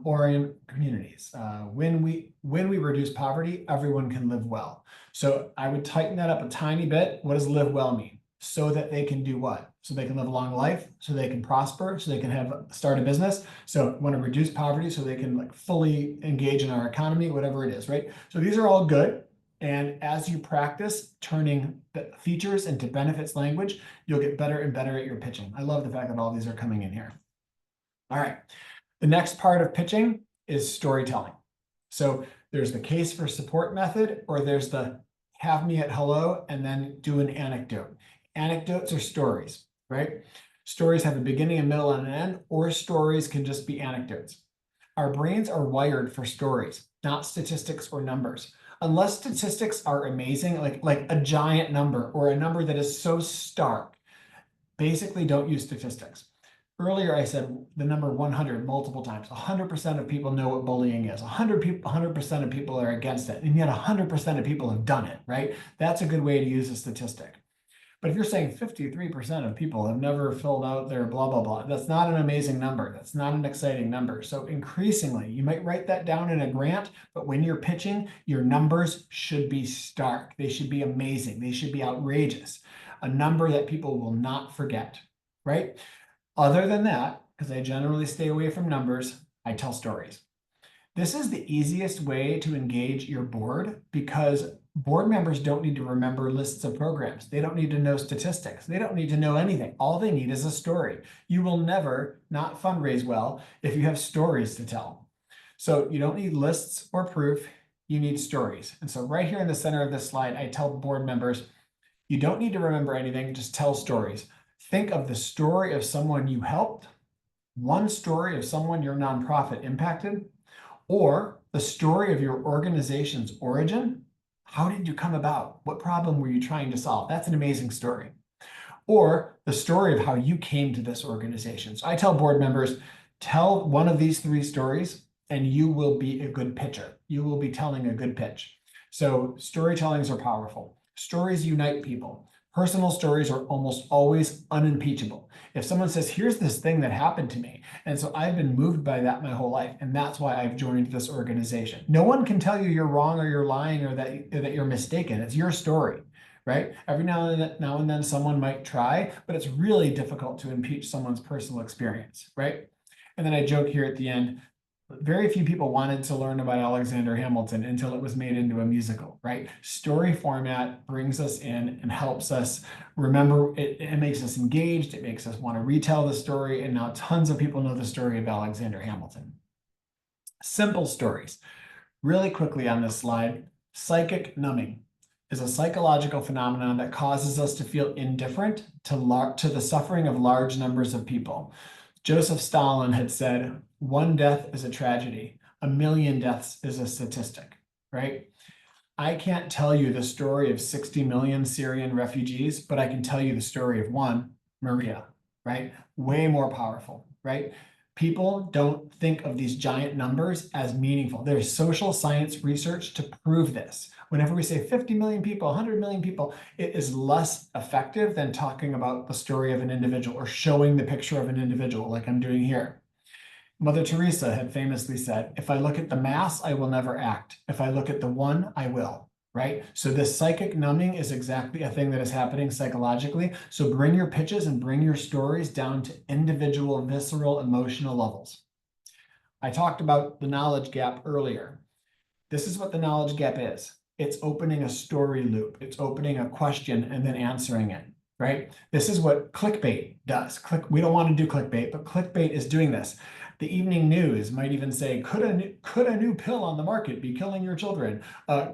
Orient communities. When we reduce poverty, everyone can live well. So I would tighten that up a tiny bit. What does live well mean? So that they can do what? So they can live a long life, so they can prosper, so they can start a business. So want to reduce poverty so they can like fully engage in our economy, whatever it is, right? So these are all good. And as you practice turning the features into benefits language, you'll get better and better at your pitching. I love the fact that all these are coming in here. All right. The next part of pitching is storytelling. So there's the case for support method, or there's the have me at hello and then do an anecdote. Anecdotes are stories, right? Stories have a beginning, a middle, and an end, or stories can just be anecdotes. Our brains are wired for stories, not statistics or numbers. Unless statistics are amazing, like a giant number or a number that is so stark, basically don't use statistics. Earlier, I said the number 100 multiple times. 100% of people know what bullying is. 100% of people are against it. And yet 100% of people have done it, right? That's a good way to use a statistic. But if you're saying 53% of people have never filled out their blah, blah, blah, that's not an amazing number. That's not an exciting number. So increasingly, you might write that down in a grant, but when you're pitching, your numbers should be stark. They should be amazing. They should be outrageous. A number that people will not forget, right? Other than that, because I generally stay away from numbers, I tell stories. This is the easiest way to engage your board because board members don't need to remember lists of programs. They don't need to know statistics. They don't need to know anything. All they need is a story. You will never not fundraise well if you have stories to tell. So you don't need lists or proof. You need stories. And so right here in the center of this slide, I tell board members, you don't need to remember anything, just tell stories. Think of the story of someone you helped, one story of someone your nonprofit impacted, or the story of your organization's origin. How did you come about? What problem were you trying to solve? That's an amazing story. Or the story of how you came to this organization. So I tell board members, tell one of these 3 stories and you will be a good pitcher. You will be telling a good pitch. So storytellings are powerful. Stories unite people. Personal stories are almost always unimpeachable. If someone says, here's this thing that happened to me, and so I've been moved by that my whole life, and that's why I've joined this organization. No one can tell you you're wrong or you're lying or that you're mistaken. It's your story, right? Every now and then someone might try, but it's really difficult to impeach someone's personal experience, right? And then I joke here at the end, very few people wanted to learn about Alexander Hamilton until it was made into a musical, right? Story format brings us in and helps us remember, it makes us engaged, it makes us want to retell the story, and now tons of people know the story of Alexander Hamilton. Simple stories. Really quickly on this slide, psychic numbing is a psychological phenomenon that causes us to feel indifferent to the suffering of large numbers of people. Joseph Stalin had said, one death is a tragedy, 1 million deaths is a statistic, right? I can't tell you the story of 60 million Syrian refugees, but I can tell you the story of one, Maria, right? Way more powerful, right? People don't think of these giant numbers as meaningful. There's social science research to prove this. Whenever we say 50 million people, 100 million people, it is less effective than talking about the story of an individual or showing the picture of an individual like I'm doing here. Mother Teresa had famously said, if I look at the mass, I will never act. If I look at the one, I will, right? So this psychic numbing is exactly a thing that is happening psychologically. So bring your pitches and bring your stories down to individual, visceral, emotional levels. I talked about the knowledge gap earlier. This is what the knowledge gap is. It's opening a story loop. It's opening a question and then answering it, right? This is what clickbait does. We don't want to do clickbait, but clickbait is doing this. The evening news might even say, could a new pill on the market be killing your children?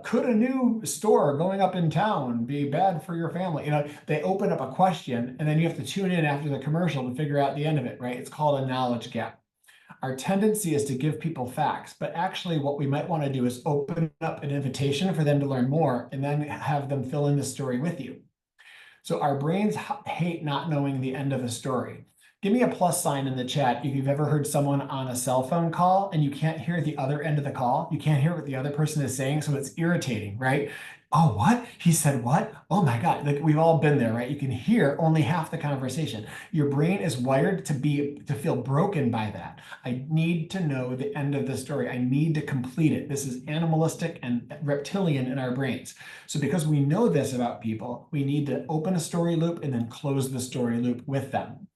Could a new store going up in town be bad for your family? They open up a question and then you have to tune in after the commercial to figure out the end of it, right? It's called a knowledge gap. Our tendency is to give people facts, but actually what we might want to do is open up an invitation for them to learn more and then have them fill in the story with you. So our brains hate not knowing the end of a story. Give me a plus sign in the chat if you've ever heard someone on a cell phone call and you can't hear the other end of the call. You can't hear what the other person is saying, so it's irritating, right? Oh, what? He said what? Oh my God, like we've all been there, right? You can hear only half the conversation. Your brain is wired to feel broken by that. I need to know the end of the story. I need to complete it. This is animalistic and reptilian in our brains. So because we know this about people, we need to open a story loop and then close the story loop with them.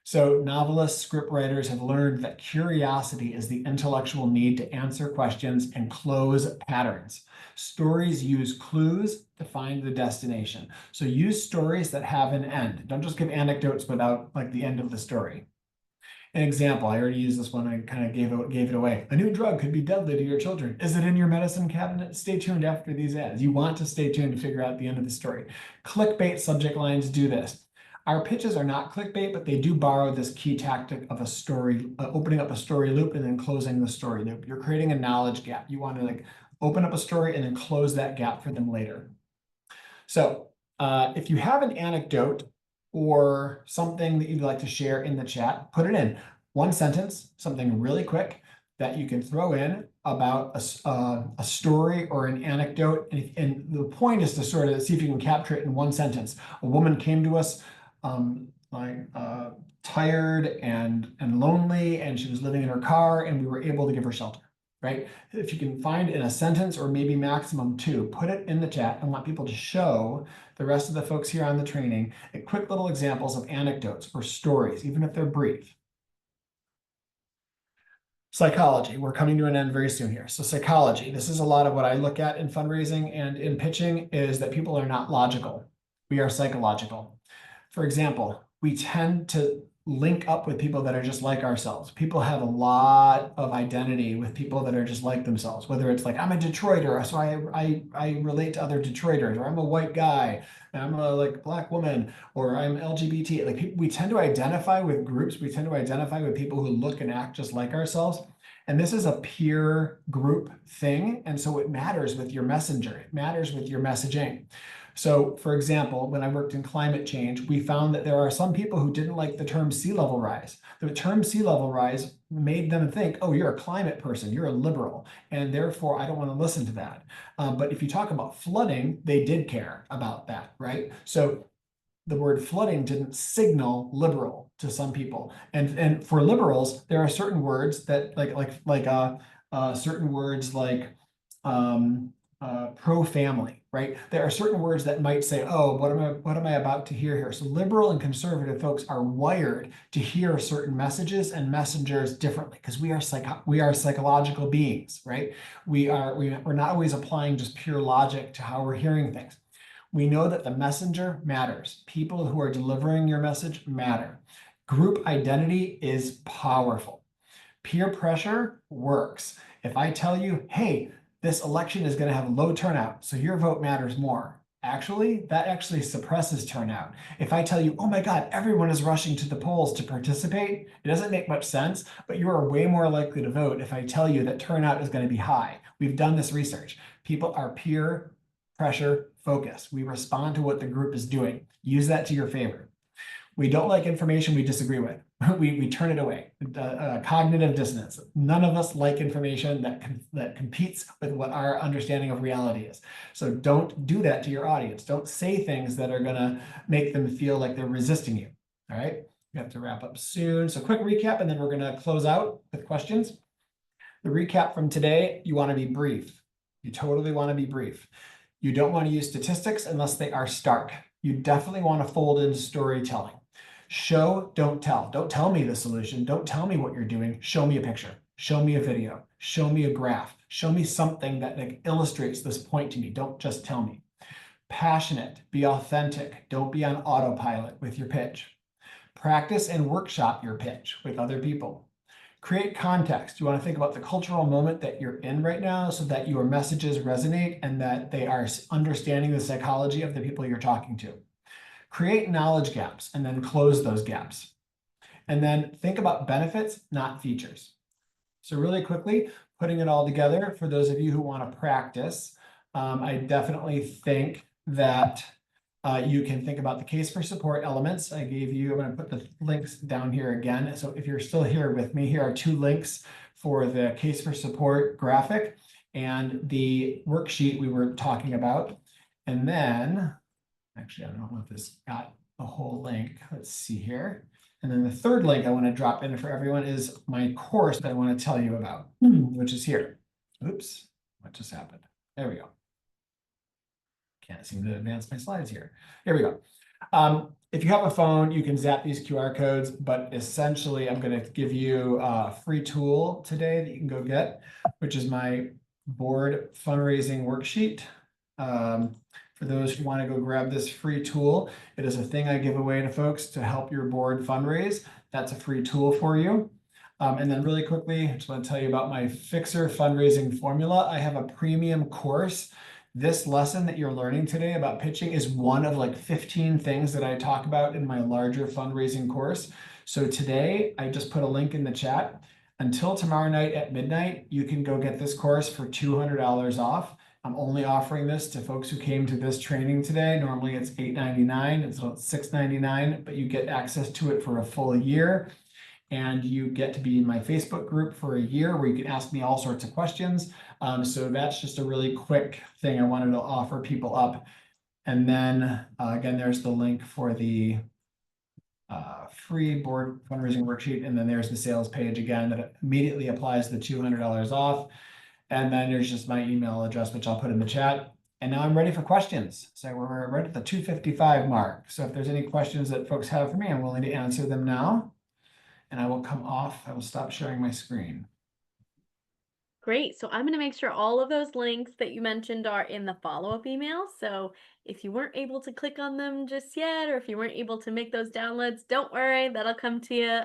So novelists, scriptwriters have learned that curiosity is the intellectual need to answer questions and close patterns. Stories use clues to find the destination. So use stories that have an end. Don't just give anecdotes without like the end of the story. An example, I already used this one, I kind of gave it away. A new drug could be deadly to your children. Is it in your medicine cabinet? Stay tuned after these ads. You want to stay tuned to figure out the end of the story. Clickbait subject lines do this. Our pitches are not clickbait, but they do borrow this key tactic of a story, opening up a story loop and then closing the story loop. You're creating a knowledge gap. You want to like open up a story and then close that gap for them later. So if you have an anecdote or something that you'd like to share in the chat, put it in. One sentence, something really quick that you can throw in about a story or an anecdote. And the point is to sort of see if you can capture it in one sentence. A woman came to us tired and lonely, and she was living in her car, and we were able to give her shelter. Right? If you can find in a sentence or maybe maximum two, put it in the chat and want people to show the rest of the folks here on the training quick little examples of anecdotes or stories, even if they're brief. Psychology, we're coming to an end very soon here. So psychology, this is a lot of what I look at in fundraising and in pitching is that people are not logical. We are psychological. For example, we tend to link up with people that are just like ourselves. People have a lot of identity with people that are just like themselves, whether it's like, I'm a Detroiter, so I relate to other Detroiters, or I'm a white guy, and I'm a like black woman, or I'm LGBT. Like we tend to identify with groups, we tend to identify with people who look and act just like ourselves. And this is a peer group thing. And so it matters with your messenger, it matters with your messaging. So, for example, when I worked in climate change, we found that there are some people who didn't like the term sea level rise. The term sea level rise made them think, oh, you're a climate person, you're a liberal, and therefore I don't want to listen to that. But if you talk about flooding, they did care about that, right? So the word flooding didn't signal liberal to some people. And for liberals, there are certain words that certain words like pro-family, right? There are certain words that might say, oh, what am I about to hear here? So liberal and conservative folks are wired to hear certain messages and messengers differently because we are psychological beings, right? We're not always applying just pure logic to how we're hearing things. We know that the messenger matters. People who are delivering your message matter. Group identity is powerful. Peer pressure works. If I tell you, hey, this election is going to have low turnout, so your vote matters more. Actually, that actually suppresses turnout. If I tell you, oh my God, everyone is rushing to the polls to participate, it doesn't make much sense, but you are way more likely to vote if I tell you that turnout is going to be high. We've done this research. People are peer pressure focused. We respond to what the group is doing. Use that to your favor. We don't like information we disagree with. We turn it away. Cognitive dissonance. None of us like information that competes with what our understanding of reality is. So don't do that to your audience. Don't say things that are going to make them feel like they're resisting you. All right. We have to wrap up soon. So quick recap, and then we're going to close out with questions. The recap from today, you want to be brief. You totally want to be brief. You don't want to use statistics unless they are stark. You definitely want to fold in storytelling. Show, don't tell. Don't tell me the solution. Don't tell me what you're doing. Show me a picture. Show me a video. Show me a graph. Show me something that illustrates this point to me. Don't just tell me. Passionate. Be authentic. Don't be on autopilot with your pitch. Practice and workshop your pitch with other people. Create context. You want to think about the cultural moment that you're in right now so that your messages resonate and that they are understanding the psychology of the people you're talking to. Create knowledge gaps and then close those gaps. And then think about benefits, not features. So really quickly, putting it all together for those of you who want to practice, I definitely think that you can think about the case for support elements. I'm going to put the links down here again. So if you're still here with me, here are 2 links for the case for support graphic and the worksheet we were talking about. And then, actually, I don't know if this got a whole link. Let's see here. And then the third link I want to drop in for everyone is my course that I want to tell you about, which is here. Oops, what just happened? There we go. Can't seem to advance my slides here. Here we go. If you have a phone, you can zap these QR codes, but essentially I'm going to give you a free tool today that you can go get, which is my board fundraising worksheet. For those who want to go grab this free tool, it is a thing I give away to folks to help your board fundraise. That's a free tool for you. And then really quickly, I just want to tell you about my Fixer fundraising formula. I have a premium course. This lesson that you're learning today about pitching is one of like 15 things that I talk about in my larger fundraising course. So today, I just put a link in the chat. Until tomorrow night at midnight, you can go get this course for $200 off. I'm only offering this to folks who came to this training today. Normally it's $8.99, it's $6.99, but you get access to it for a full year. And you get to be in my Facebook group for a year where you can ask me all sorts of questions. So that's just a really quick thing I wanted to offer people up. And then again, there's the link for the free board fundraising worksheet. And then there's the sales page again that immediately applies the $200 off. And then there's just my email address, which I'll put in the chat. And now I'm ready for questions. So we're right at the 2:55 mark. So if there's any questions that folks have for me, I'm willing to answer them now. And I will come off. I will stop sharing my screen. Great. So I'm going to make sure all of those links that you mentioned are in the follow-up email. So if you weren't able to click on them just yet, or if you weren't able to make those downloads, don't worry. That'll come to you,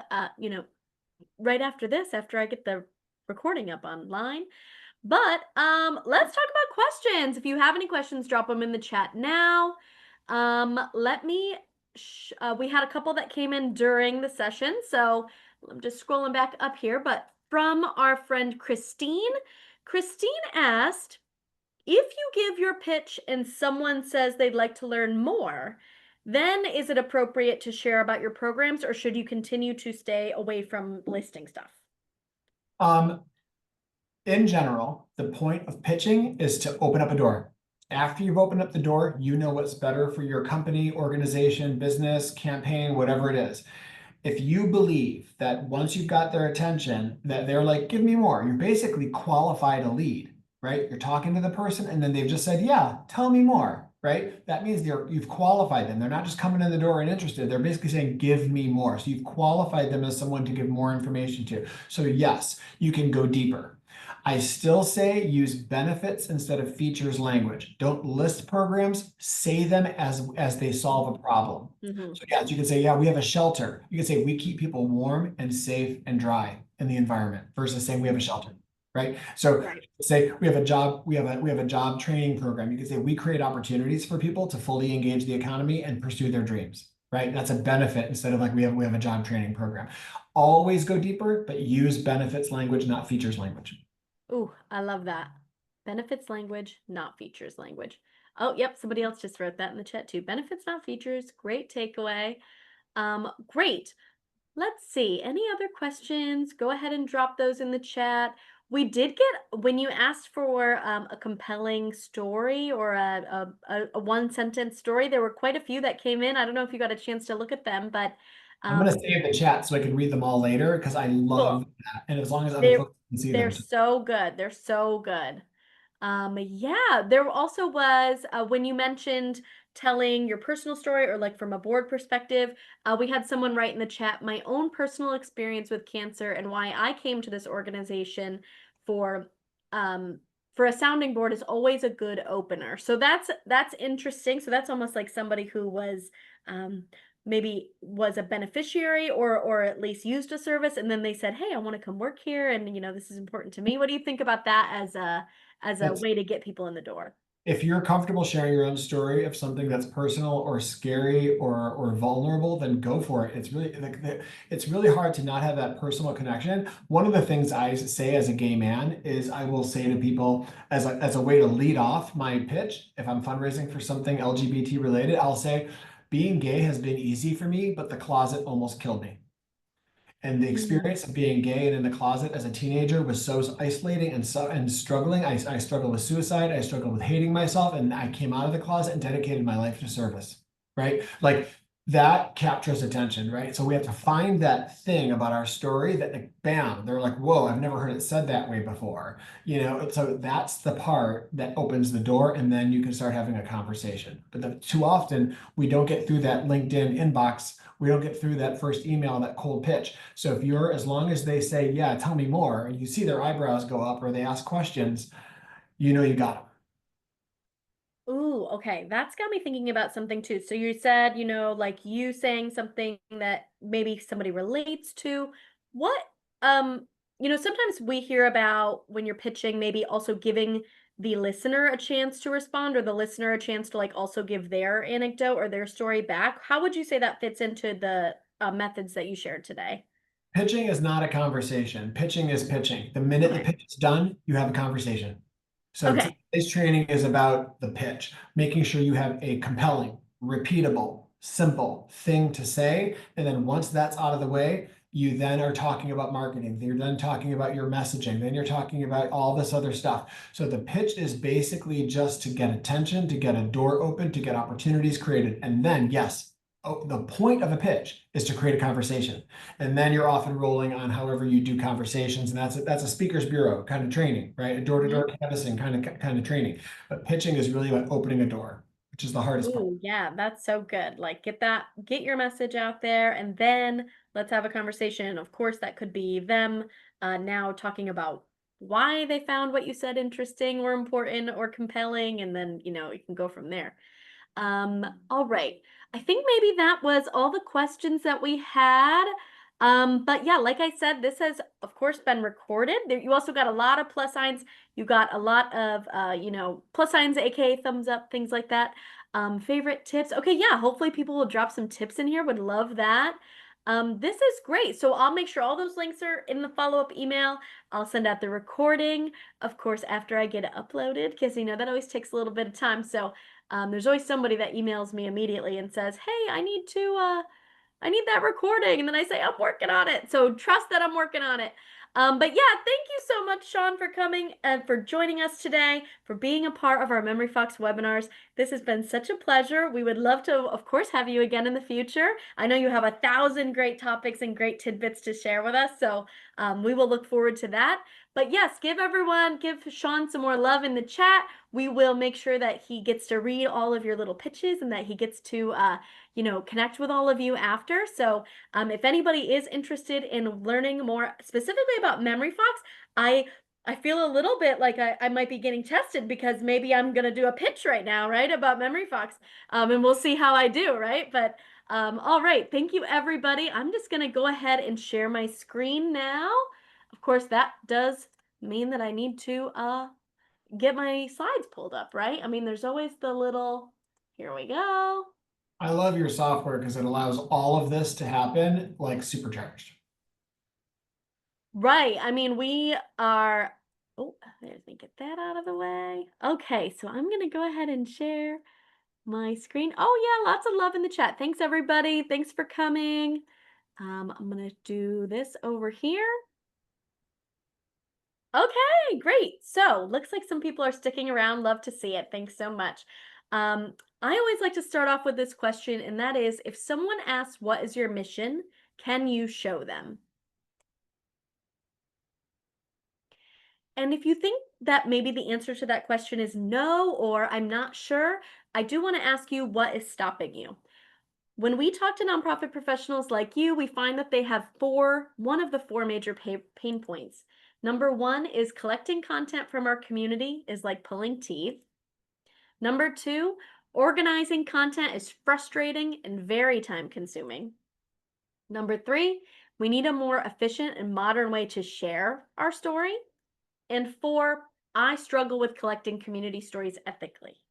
right after this, after I get the recording up online. But let's talk about questions. If you have any questions, drop them in the chat now. We had a couple that came in during the session, so I'm just scrolling back up here. But from our friend Christine, Christine asked, if you give your pitch and someone says they'd like to learn more, then is it appropriate to share about your programs, or should you continue to stay away from listing stuff? In general, the point of pitching is to open up a door. After you've opened up the door, you know what's better for your company, organization, business, campaign, whatever it is. If you believe that once you've got their attention, that they're like, give me more, you're basically qualified a lead, right? You're talking to the person and then they've just said, yeah, tell me more, right? That means you've qualified them. They're not just coming in the door and interested. They're basically saying, give me more. So you've qualified them as someone to give more information to. So yes, you can go deeper. I still say use benefits instead of features language. Don't list programs, say them as they solve a problem. So yeah, you can say, yeah, we have a shelter. You can say we keep people warm and safe and dry in the environment versus saying we have a shelter, right? So Right. say we have a job, we have a job training program. You can say we create opportunities for people to fully engage the economy and pursue their dreams, right? That's a benefit instead of like we have a job training program. Always go deeper, but use benefits language, not features language. Ooh, I love that. Benefits language, not features language. Oh, yep, somebody else just wrote that in the chat too. Benefits, not features. Great takeaway. Great. Let's see. Any other questions? Go ahead and drop those in the chat. We did get, when you asked for a compelling story or a one sentence story, there were quite a few that came in. I don't know if you got a chance to look at them, but I'm going to um, save the chat so I can read them all later because I love cool. that. And as long as other They're folks can see they're them too. so good. They're so good. Yeah, there also was when you mentioned telling your personal story or like from a board perspective, we had someone write in the chat my own personal experience with cancer and why I came to this organization for um for a sounding board is always a good opener. So that's interesting. So that's almost like somebody who was um maybe was a beneficiary or at least used a service and then they said, "Hey, I want to come work here and this is important to me." What do you think about that as a That's way to get people in the door? if you're comfortable sharing your own story of something that's personal or scary or vulnerable, then go for it. It's really like it's really hard to not have that personal connection. One of the things I say as a gay man is I will say to people as a way to lead off my pitch, if I'm fundraising for something LGBT related, I'll say, being gay has been easy for me, but the closet almost killed me. And the Mhm. experience of being gay and in the closet as a teenager was so isolating and struggling. I struggled with suicide. I struggled with hating myself, and I came out of the closet and dedicated my life to service. Right, like that captures attention. Right, so we have to find that thing about our story that, like, bam, they're like, "Whoa, I've never heard it said that way before." So that's the part that opens the door, and then you can start having a conversation. But too often we don't get through that LinkedIn inbox. We don't get through that first email, that cold pitch. So if you're, as long as they say, yeah, tell me more, and you see their eyebrows go up or they ask questions, you know you got them. Ooh, okay. That's got me thinking about something too. So you said, like you saying something that maybe somebody relates to. What, sometimes we hear about when you're pitching, maybe also giving the listener a chance to respond or the listener a chance to like also give their anecdote or their story back. How would you say that fits into the methods that you shared today? Pitching is not a conversation. Pitching is pitching. The minute the Okay. pitch is done, you have a conversation. So Okay. today's training is about the pitch, making sure you have a compelling, repeatable, simple thing to say. And then once that's out of the way, you then are talking about marketing. You're then talking about your messaging. Then you're talking about all this other stuff. So the pitch is basically just to get attention, to get a door open, to get opportunities created. And then, yes, the point of a pitch is to create a conversation. And then you're off and rolling on however you do conversations, and that's a speakers bureau kind of training, right? A door-to-door canvassing kind of training. But pitching is really about opening a door, which is the hardest part. Ooh, yeah, that's so good. Like get your message out there and then let's have a conversation. Of course, that could be them now talking about why they found what you said interesting or important or compelling, and then, you can go from there. All right. I think maybe that was all the questions that we had. But yeah, like I said, this has of course been recorded. There, you also got a lot of plus signs. You got a lot of plus signs, aka thumbs up, things like that. Favorite tips. Okay, yeah, hopefully people will drop some tips in here. Would love that. This is great. So I'll make sure all those links are in the follow-up email. I'll send out the recording, of course, after I get it uploaded, because that always takes a little bit of time. So there's always somebody that emails me immediately and says, "Hey, I need that recording," and then I say, "I'm working on it." So trust that I'm working on it. But yeah, thank you so much, Sean, for coming and for joining us today, for being a part of our MemoryFox webinars. This has been such a pleasure. We would love to, of course, have you again in the future. I know you have 1,000 great topics and great tidbits to share with us, so we will look forward to that. But yes, give Sean some more love in the chat. We will make sure that he gets to read all of your little pitches and that he gets to connect with all of you after. So if anybody is interested in learning more specifically about MemoryFox, I feel a little bit like I might be getting tested because maybe I'm gonna do a pitch right now, right, about MemoryFox, and we'll see how I do, right? But all right, thank you everybody. I'm just gonna go ahead and share my screen now. Of course, that does mean that I need to get my slides pulled up, right? I mean, there's always the little, here we go. I love your software because it allows all of this to happen like supercharged. Right. I mean, we are, oh, let me get that out of the way. Okay, so I'm going to go ahead and share my screen. Oh, yeah, lots of love in the chat. Thanks, everybody. Thanks for coming. I'm going to do this over here. Okay, great. So looks like some people are sticking around. Love to see it. Thanks so much. Um, I always like to start off with this question, and that is, if someone asks, what is your mission? Can you show them? And if you think that maybe the answer to that question is no, or I'm not sure, I do want to ask you, what is stopping you? When we talk to nonprofit professionals like you, we find that they have one of the four major pain points. Number one is collecting content from our community is like pulling teeth. Number two, organizing content is frustrating and very time consuming. Number three, we need a more efficient and modern way to share our story. And four, I struggle with collecting community stories ethically.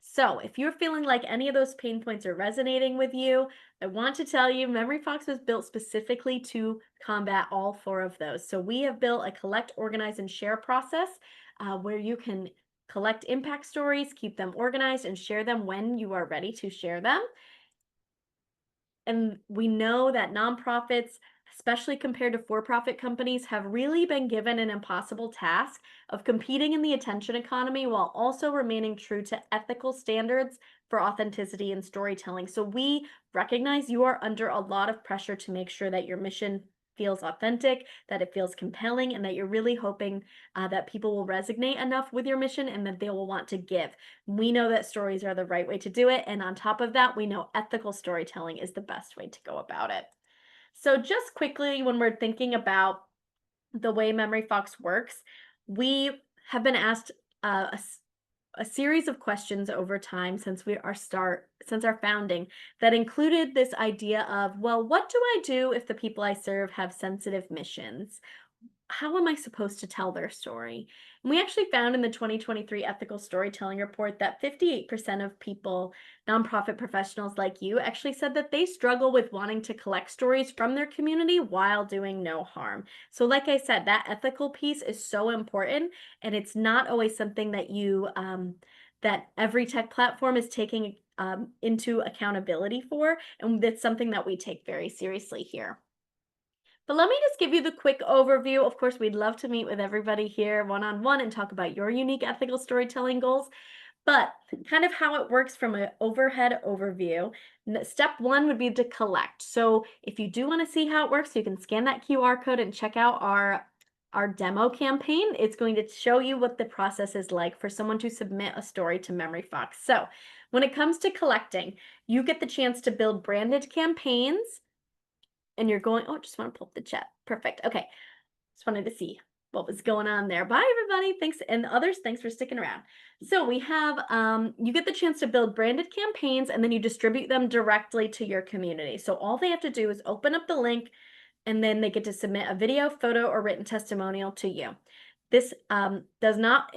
So, if you're feeling like any of those pain points are resonating with you, I want to tell you MemoryFox was built specifically to combat all four of those. So, we have built a collect, organize, and share process where you can collect impact stories, keep them organized, and share them when you are ready to share them. And we know that nonprofits, especially compared to for profit companies, have really been given an impossible task of competing in the attention economy while also remaining true to ethical standards for authenticity and storytelling. So we recognize you are under a lot of pressure to make sure that your mission feels authentic, that it feels compelling, and that you're really hoping that people will resonate enough with your mission and that they will want to give. We know that stories are the right way to do it. And on top of that, we know ethical storytelling is the best way to go about it. So, just quickly, when we're thinking about the way MemoryFox works, we have been asked a series of questions over time since our founding that included this idea of, well, what do I do if the people I serve have sensitive missions? How am I supposed to tell their story? And we actually found in the 2023 Ethical Storytelling Report that 58% of people, nonprofit professionals like you, actually said that they struggle with wanting to collect stories from their community while doing no harm. So, like I said, that ethical piece is so important, and it's not always something that that every tech platform is taking into accountability for, and that's something that we take very seriously here. But let me just give you the quick overview. Of course, we'd love to meet with everybody here one-on-one and talk about your unique ethical storytelling goals. But kind of how it works from an overhead overview. Step one would be to collect. So if you do want to see how it works, you can scan that QR code and check out our demo campaign. It's going to show you what the process is like for someone to submit a story to MemoryFox. So when it comes to collecting, you get the chance to build branded campaigns and you're going, oh, just want to pull up the chat. Perfect. Okay. Just wanted to see what was going on there. Bye, everybody. Thanks. And others, thanks for sticking around. So we have, you get the chance to build branded campaigns and then you distribute them directly to your community. So all they have to do is open up the link and then they get to submit a video, photo, or written testimonial to you. This does not,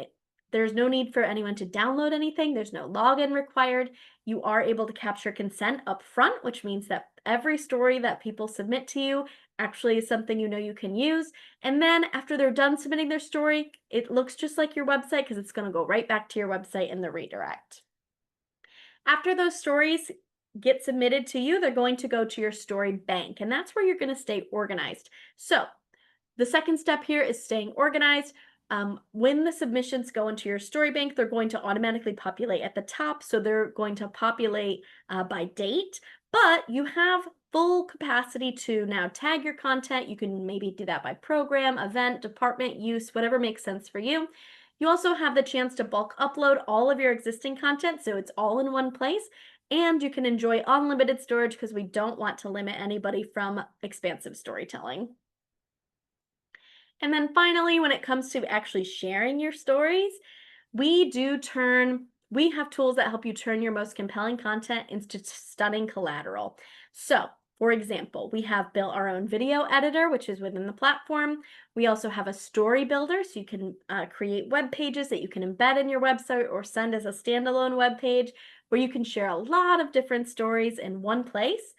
there's no need for anyone to download anything. There's no login required. You are able to capture consent up front, which means that every story that people submit to you actually is something you know you can use. And then after they're done submitting their story, it looks just like your website because it's going to go right back to your website in the redirect. After those stories get submitted to you, they're going to go to your story bank, and that's where you're going to stay organized. So the second step here is staying organized. When the submissions go into your story bank, they're going to automatically populate at the top. So they're going to populate by date, but you have full capacity to now tag your content. You can maybe do that by program, event, department, use, whatever makes sense for you. You also have the chance to bulk upload all of your existing content, so it's all in one place. And you can enjoy unlimited storage because we don't want to limit anybody from expansive storytelling. And then finally, when it comes to actually sharing your stories, we have tools that help you turn your most compelling content into stunning collateral. So For example, we have built our own video editor, which is within the platform. We also have a story builder, so you can create web pages that you can embed in your website or send as a standalone web page where you can share a lot of different stories in one place.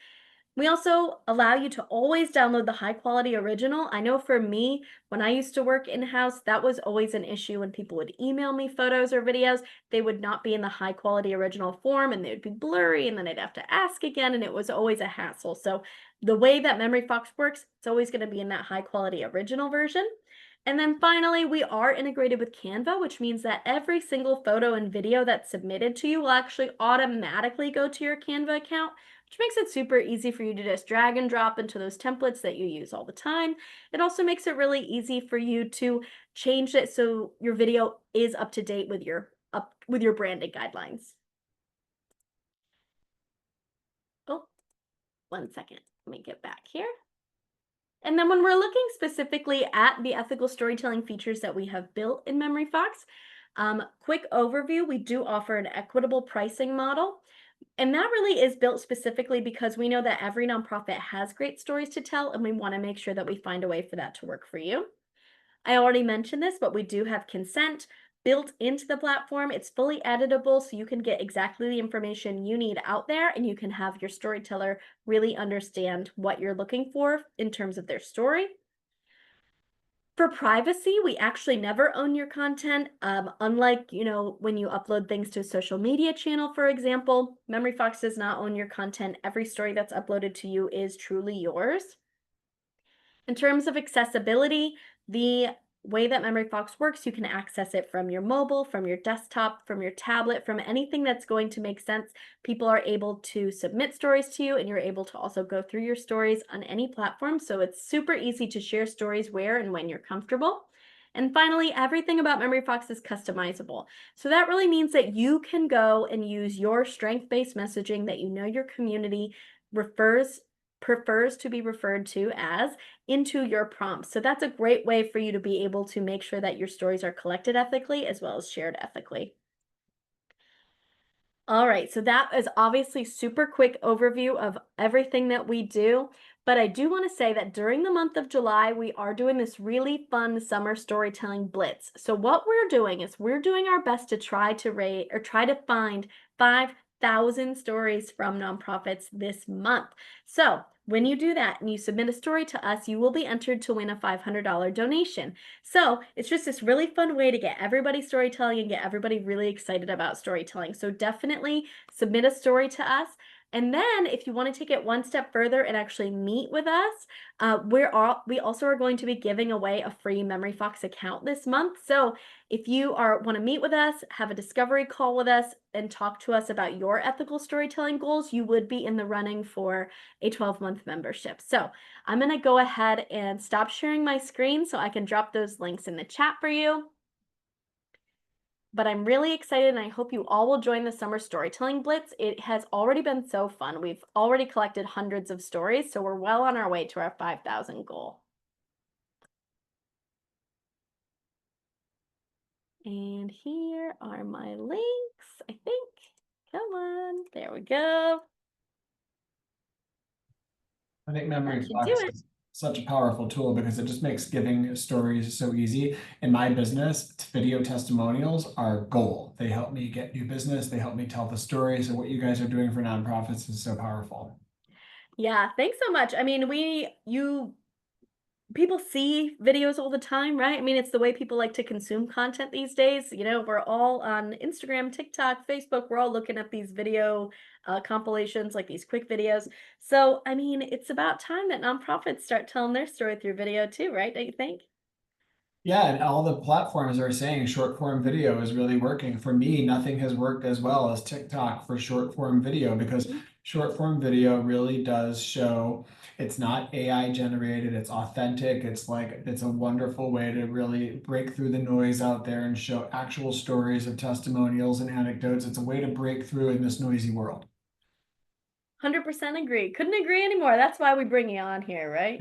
We also allow you to always download the high quality original. I know for me, when I used to work in-house, that was always an issue when people would email me photos or videos. They would not be in the high quality original form and they would be blurry and then I'd have to ask again and it was always a hassle. So the way that MemoryFox works, it's always going to be in that high quality original version. And then finally, we are integrated with Canva, which means that every single photo and video that's submitted to you will actually automatically go to your Canva account, which makes it super easy for you to just drag and drop into those templates that you use all the time. It also makes it really easy for you to change it so your video is up to date with your branding guidelines. Oh, 1 second. Let me get back here. And then when we're looking specifically at the ethical storytelling features that we have built in MemoryFox, quick overview, we do offer an equitable pricing model. And that really is built specifically because we know that every nonprofit has great stories to tell, and we want to make sure that we find a way for that to work for you. I already mentioned this, but we do have consent built into the platform. It's fully editable, so you can get exactly the information you need out there, and you can have your storyteller really understand what you're looking for in terms of their story. For privacy, we actually never own your content. Unlike, when you upload things to a social media channel, for example, MemoryFox does not own your content. Every story that's uploaded to you is truly yours. In terms of accessibility, the way that MemoryFox works, you can access it from your mobile, from your desktop, from your tablet, from anything that's going to make sense. People are able to submit stories to you, and you're able to also go through your stories on any platform. So it's super easy to share stories where and when you're comfortable. And finally, everything about MemoryFox is customizable. So that really means that you can go and use your strength-based messaging that you know your community prefers to be referred to as into your prompts. So that's a great way for you to be able to make sure that your stories are collected ethically as well as shared ethically. All right, so that is obviously super quick overview of everything that we do, but I do want to say that during the month of July, we are doing this really fun summer storytelling blitz. So what we're doing is we're doing our best to try to rate or try to find 5,000 stories from nonprofits this month. So when you do that and you submit a story to us, you will be entered to win a $500 donation. So it's just this really fun way to get everybody storytelling and get everybody really excited about storytelling. So definitely submit a story to us. And then if you want to take it one step further and actually meet with us, we also are going to be giving away a free MemoryFox account this month. So if you want to meet with us, have a discovery call with us, and talk to us about your ethical storytelling goals, you would be in the running for a 12-month membership. So I'm going to go ahead and stop sharing my screen so I can drop those links in the chat for you. But I'm really excited and I hope you all will join the Summer Storytelling Blitz. It has already been so fun. We've already collected hundreds of stories, so we're well on our way to our 5,000 goal. And here are my links, I think. Come on, there we go. I think That should do MemoryFox it. is such a powerful tool because it just makes giving stories so easy. In my business, video testimonials are gold. They help me get new business. They help me tell the story. So what you guys are doing for nonprofits is so powerful. Yeah, thanks so much. I mean, people see videos all the time, right? I mean, it's the way people like to consume content these days. We're all on Instagram, TikTok, Facebook. We're all looking at these video compilations, like these quick videos. So, I mean, it's about time that nonprofits start telling their story through video too, right? Don't you think? Yeah, and all the platforms are saying short form video is really working. For me, nothing has worked as well as TikTok for short form video because Mhm. short form video really does show it's not AI generated, it's authentic. It's a wonderful way to really break through the noise out there and show actual stories of testimonials and anecdotes. It's a way to break through in this noisy world. 100% agree. Couldn't agree anymore. That's why we bring you on here, right?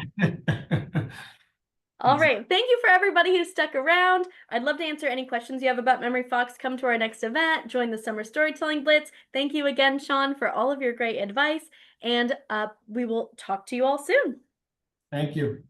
All right. Thank you for everybody who stuck around. I'd love to answer any questions you have about MemoryFox. Come to our next event, join the Summer Storytelling Blitz. Thank you again, Sean, for all of your great advice, and we will talk to you all soon. Thank you.